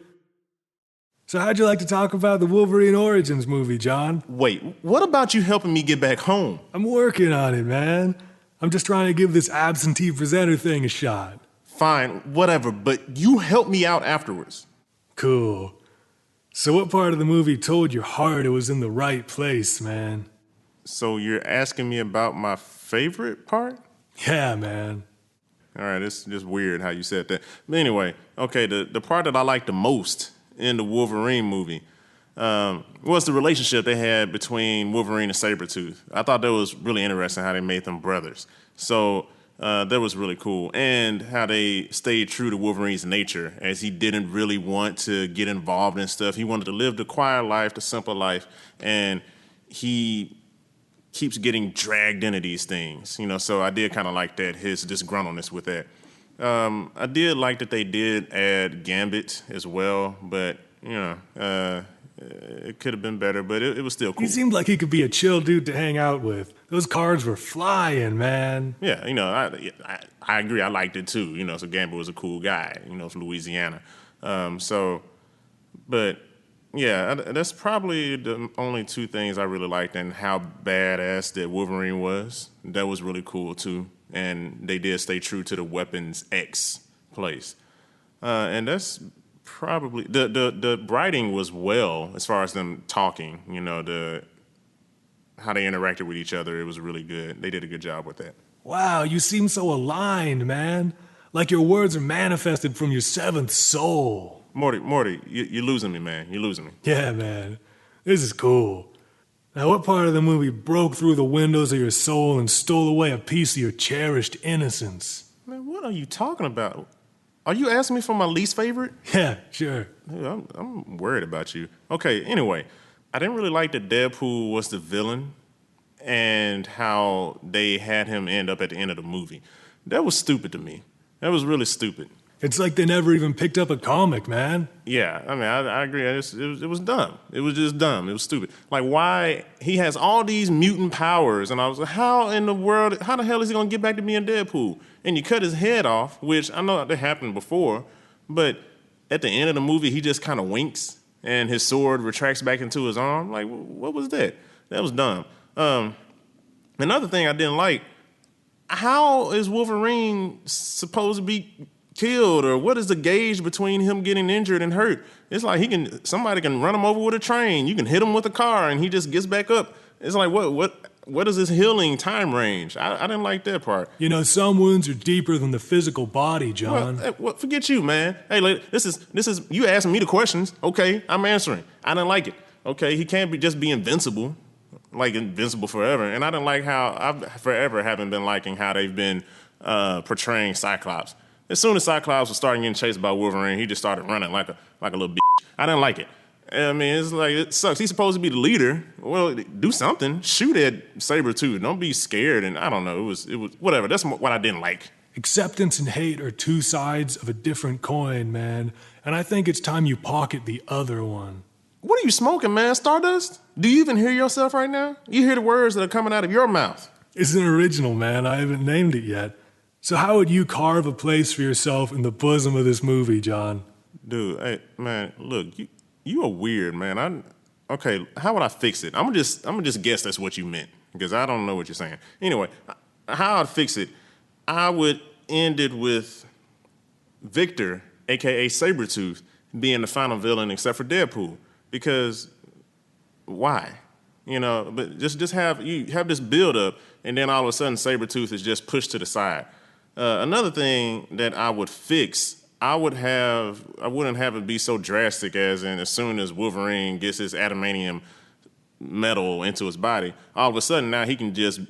So how'd you like to talk about the Wolverine Origins movie, John? Wait, what about you helping me get back home? I'm working on it, man. I'm just trying to give this absentee presenter thing a shot. Fine, whatever, but you help me out afterwards. Cool. So what part of the movie told your heart it was in the right place, man? So you're asking me about my favorite part? Yeah, man. All right, it's just weird how you said that. But anyway, okay, the part that I liked the most in the Wolverine movie was the relationship they had between Wolverine and Sabretooth. I thought that was really interesting how they made them brothers. So that was really cool. And how they stayed true to Wolverine's nature, as he didn't really want to get involved in stuff. He wanted to live the quiet life, the simple life, and he keeps getting dragged into these things, so I did kind of like that, his disgruntledness with that. I did like that they did add Gambit as well, but, it could have been better, but it was still cool. He seemed like he could be a chill dude to hang out with. Those cards were flying, man. Yeah, I agree. I liked it too, so Gambit was a cool guy, from Louisiana. But yeah, that's probably the only two things I really liked, and how badass that Wolverine was. That was really cool too. And they did stay true to the Weapons X place. And that's probably the writing was well as far as them talking, how they interacted with each other. It was really good. They did a good job with that. Wow, you seem so aligned, man. Like your words are manifested from your seventh soul. Morty, you're losing me, man. You're losing me. Yeah, man. This is cool. Now, what part of the movie broke through the windows of your soul and stole away a piece of your cherished innocence? Man, what are you talking about? Are you asking me for my least favorite? Yeah, sure. I'm worried about you. Okay, anyway, I didn't really like that Deadpool was the villain and how they had him end up at the end of the movie. That was stupid to me. That was really stupid. It's like they never even picked up a comic, man. Yeah, I mean, I agree. It was dumb. It was just dumb. It was stupid. Like, why? He has all these mutant powers, and I was like, how in the world, how the hell is he going to get back to being Deadpool? And you cut his head off, which I know that happened before, but at the end of the movie, he just kind of winks, and his sword retracts back into his arm. Like, what was that? That was dumb. Another thing I didn't like, how is Wolverine supposed to be killed, or what is the gauge between him getting injured and hurt? It's like somebody can run him over with a train. You can hit him with a car, and he just gets back up. It's like, what is his healing time range? I didn't like that part. Some wounds are deeper than the physical body, John. Forget you, man. Hey, this is you asking me the questions. Okay, I'm answering. I didn't like it. Okay, he can't just be invincible, like invincible forever. And I didn't like how I forever haven't been liking how they've been portraying Cyclops. As soon as Cyclops was starting getting chased by Wolverine, he just started running like a little bitch. I didn't like it. I mean, it's like, it sucks. He's supposed to be the leader. Well, do something. Shoot at Sabretooth. Don't be scared. And I don't know. It was whatever. That's what I didn't like. Acceptance and hate are two sides of a different coin, man. And I think it's time you pocket the other one. What are you smoking, man? Stardust? Do you even hear yourself right now? You hear the words that are coming out of your mouth. It's an original, man. I haven't named it yet. So how would you carve a place for yourself in the bosom of this movie, John? Dude, hey, man, look, you are weird, man. Okay, how would I fix it? I'm gonna just guess that's what you meant, because I don't know what you're saying. Anyway, how I'd fix it, I would end it with Victor, aka Sabretooth, being the final villain except for Deadpool. Because why? You know, but just have this build up, and then all of a sudden Sabretooth is just pushed to the side. Another thing that I would fix, I wouldn't have it be so drastic as soon as Wolverine gets his adamantium metal into his body, all of a sudden now he can just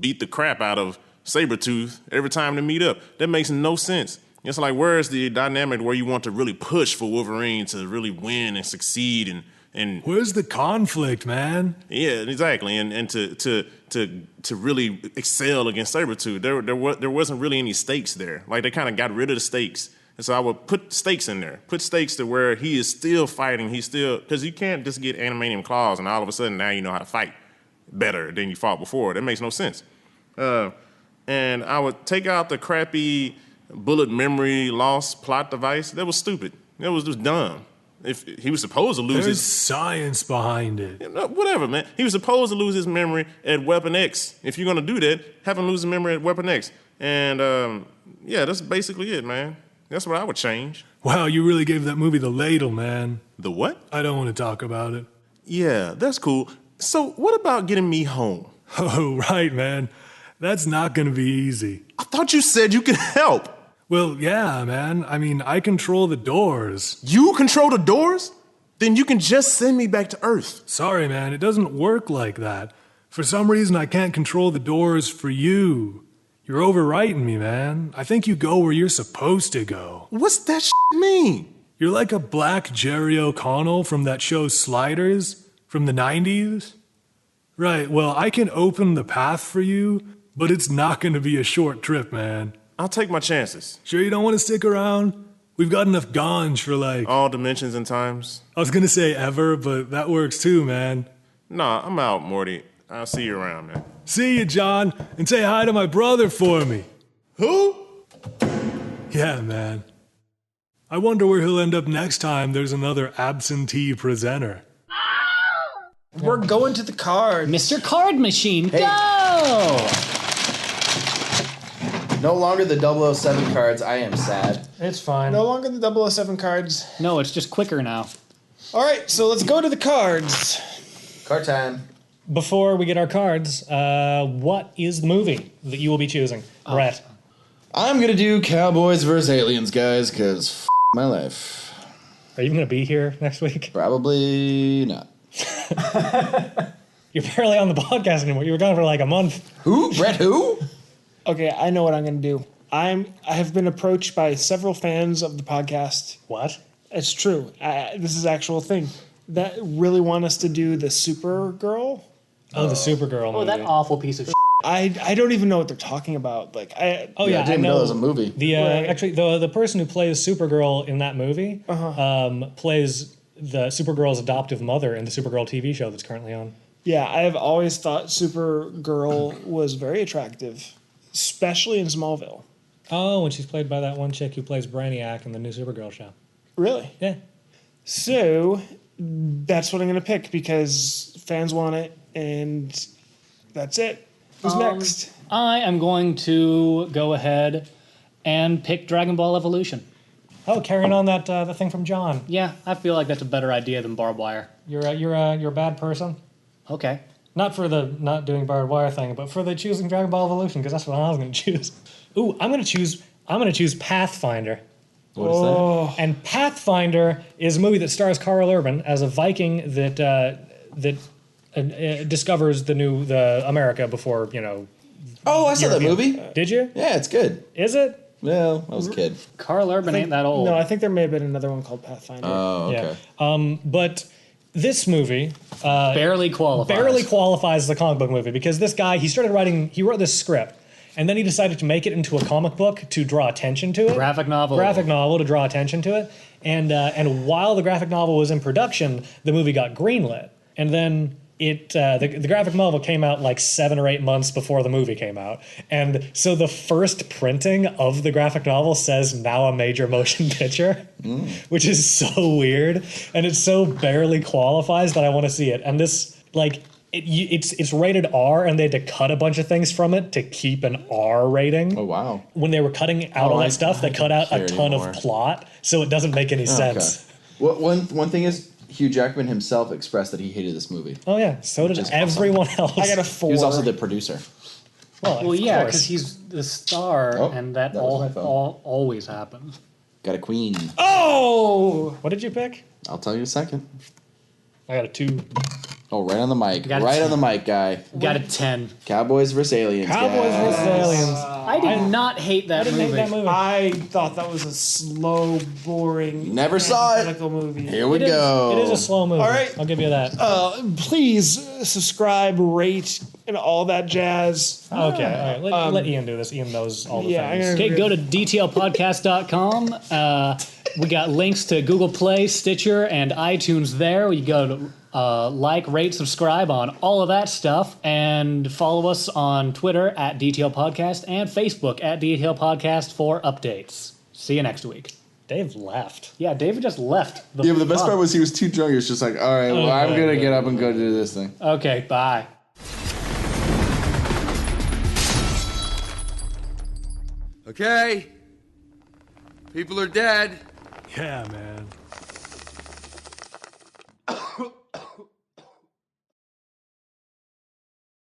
beat the crap out of Sabretooth every time they meet up. That makes no sense. It's like, where's the dynamic where you want to really push for Wolverine to really win and succeed and where's the conflict, man? Yeah, exactly. And to really excel against Sabretooth. There wasn't really any stakes there. Like, they kind of got rid of the stakes. And so I would put stakes in there. Put stakes to where he is still fighting. Because you can't just get adamantium claws and all of a sudden now you know how to fight better than you fought before. That makes no sense. And I would take out the crappy bullet memory loss plot device. That was stupid. That was just dumb. If he was supposed to lose There's science behind it. Whatever, man. He was supposed to lose his memory at Weapon X. If you're going to do that, have him lose his memory at Weapon X. And, yeah, that's basically it, man. That's what I would change. Wow, you really gave that movie the ladle, man. The what? I don't want to talk about it. Yeah, that's cool. So what about getting me home? Oh, right, man. That's not going to be easy. I thought you said you could help. Well, yeah, man. I mean, I control the doors. You control the doors? Then you can just send me back to Earth. Sorry, man. It doesn't work like that. For some reason, I can't control the doors for you. You're overwriting me, man. I think you go where you're supposed to go. What's that mean? You're like a black Jerry O'Connell from that show Sliders from the 90s. Right, well, I can open the path for you, but it's not going to be a short trip, man. I'll take my chances. Sure you don't want to stick around? We've got enough ganj for like... all dimensions and times? I was going to say ever, but that works too, man. Nah, I'm out, Morty. I'll see you around, man. See you, John, and say hi to my brother for me. Who? Yeah, man. I wonder where he'll end up next time there's another absentee presenter. We're going to the card. Mr. Card Machine, go! No longer the 007 cards. I am sad. It's fine. No longer the 007 cards. No, it's just quicker now. All right, so let's go to the cards. Card time. Before we get our cards, what is the movie that you will be choosing? Brett. I'm going to do Cowboys vs. Aliens, guys, because my life. Are you going to be here next week? Probably not. You're barely on the podcast anymore. You were gone for like a month. Who? Brett who? Okay, I know what I'm going to do. I have been approached by several fans of the podcast. What? It's true. This is actual thing. That really want us to do the Supergirl. Oh, the Supergirl movie. Oh, that awful piece of shit. I don't even know what they're talking about. Like I didn't even know it was a movie. Actually, the person who plays Supergirl in that movie plays the Supergirl's adoptive mother in the Supergirl TV show that's currently on. Yeah, I have always thought Supergirl was very attractive, especially in Smallville. Oh, and she's played by that one chick who plays Brainiac in the new Supergirl show. Really? Yeah. So that's what I'm going to pick because fans want it, and that's it. Who's next? I am going to go ahead and pick Dragon Ball Evolution. Oh, carrying on that the thing from John. Yeah, I feel like that's a better idea than barbed wire. You're a bad person. Okay. Not for the not doing barbed wire thing, but for the choosing Dragon Ball Evolution because that's what I was going to choose. Ooh, I'm going to choose Pathfinder. What is that? And Pathfinder is a movie that stars Carl Urban as a Viking that discovers the America before Oh, I saw that movie. Did you? Yeah, it's good. Is it? Well, I was a kid. Carl Urban ain't that old. No, I think there may have been another one called Pathfinder. Oh, okay. Yeah. But this movie barely qualifies as a comic book movie because this guy, he wrote this script and then he decided to make it into a comic book to draw attention to it. Graphic novel to draw attention to it. And while the graphic novel was in production, the movie got greenlit. And then the graphic novel came out like 7 or 8 months before the movie came out. And so the first printing of the graphic novel says now a major motion picture, which is so weird. And it so barely qualifies that I want to see it. And this, like, it's rated R, and they had to cut a bunch of things from it to keep an R rating. Oh, wow. When they were cutting out all that stuff, they cut out a ton of plot, so it doesn't make any sense. Okay. One thing is, Hugh Jackman himself expressed that he hated this movie. Oh, yeah. So did everyone else. I got a 4. He was also the producer. Well, yeah, because he's the star, and that always happens. Got a queen. Oh! What did you pick? I'll tell you in a second. I got a 2. Oh, right on the mic. Got a Right 10. on the mic, guy. Got a 10. Cowboys vs. Aliens. Cowboys guys. vs. Aliens. I did not hate that movie. I thought that was a slow, boring, Never saw it. antithetical movie. Here we go. It is a slow movie. All right. I'll give you that. Please subscribe, rate, and all that jazz. Okay. All right. Let Ian do this. Ian knows all the things. Okay, go to DTLPodcast.com. We got links to Google Play, Stitcher, and iTunes there. You go to like, rate, subscribe on all of that stuff, and follow us on Twitter at DTLPodcast and Facebook at DTLPodcast for updates. See you next week. Dave left. Yeah, David just left. But the best part was he was too drunk. He was just like, all right, well, I'm going to get up and go do this thing. Okay, bye. Okay. People are dead. Yeah, man.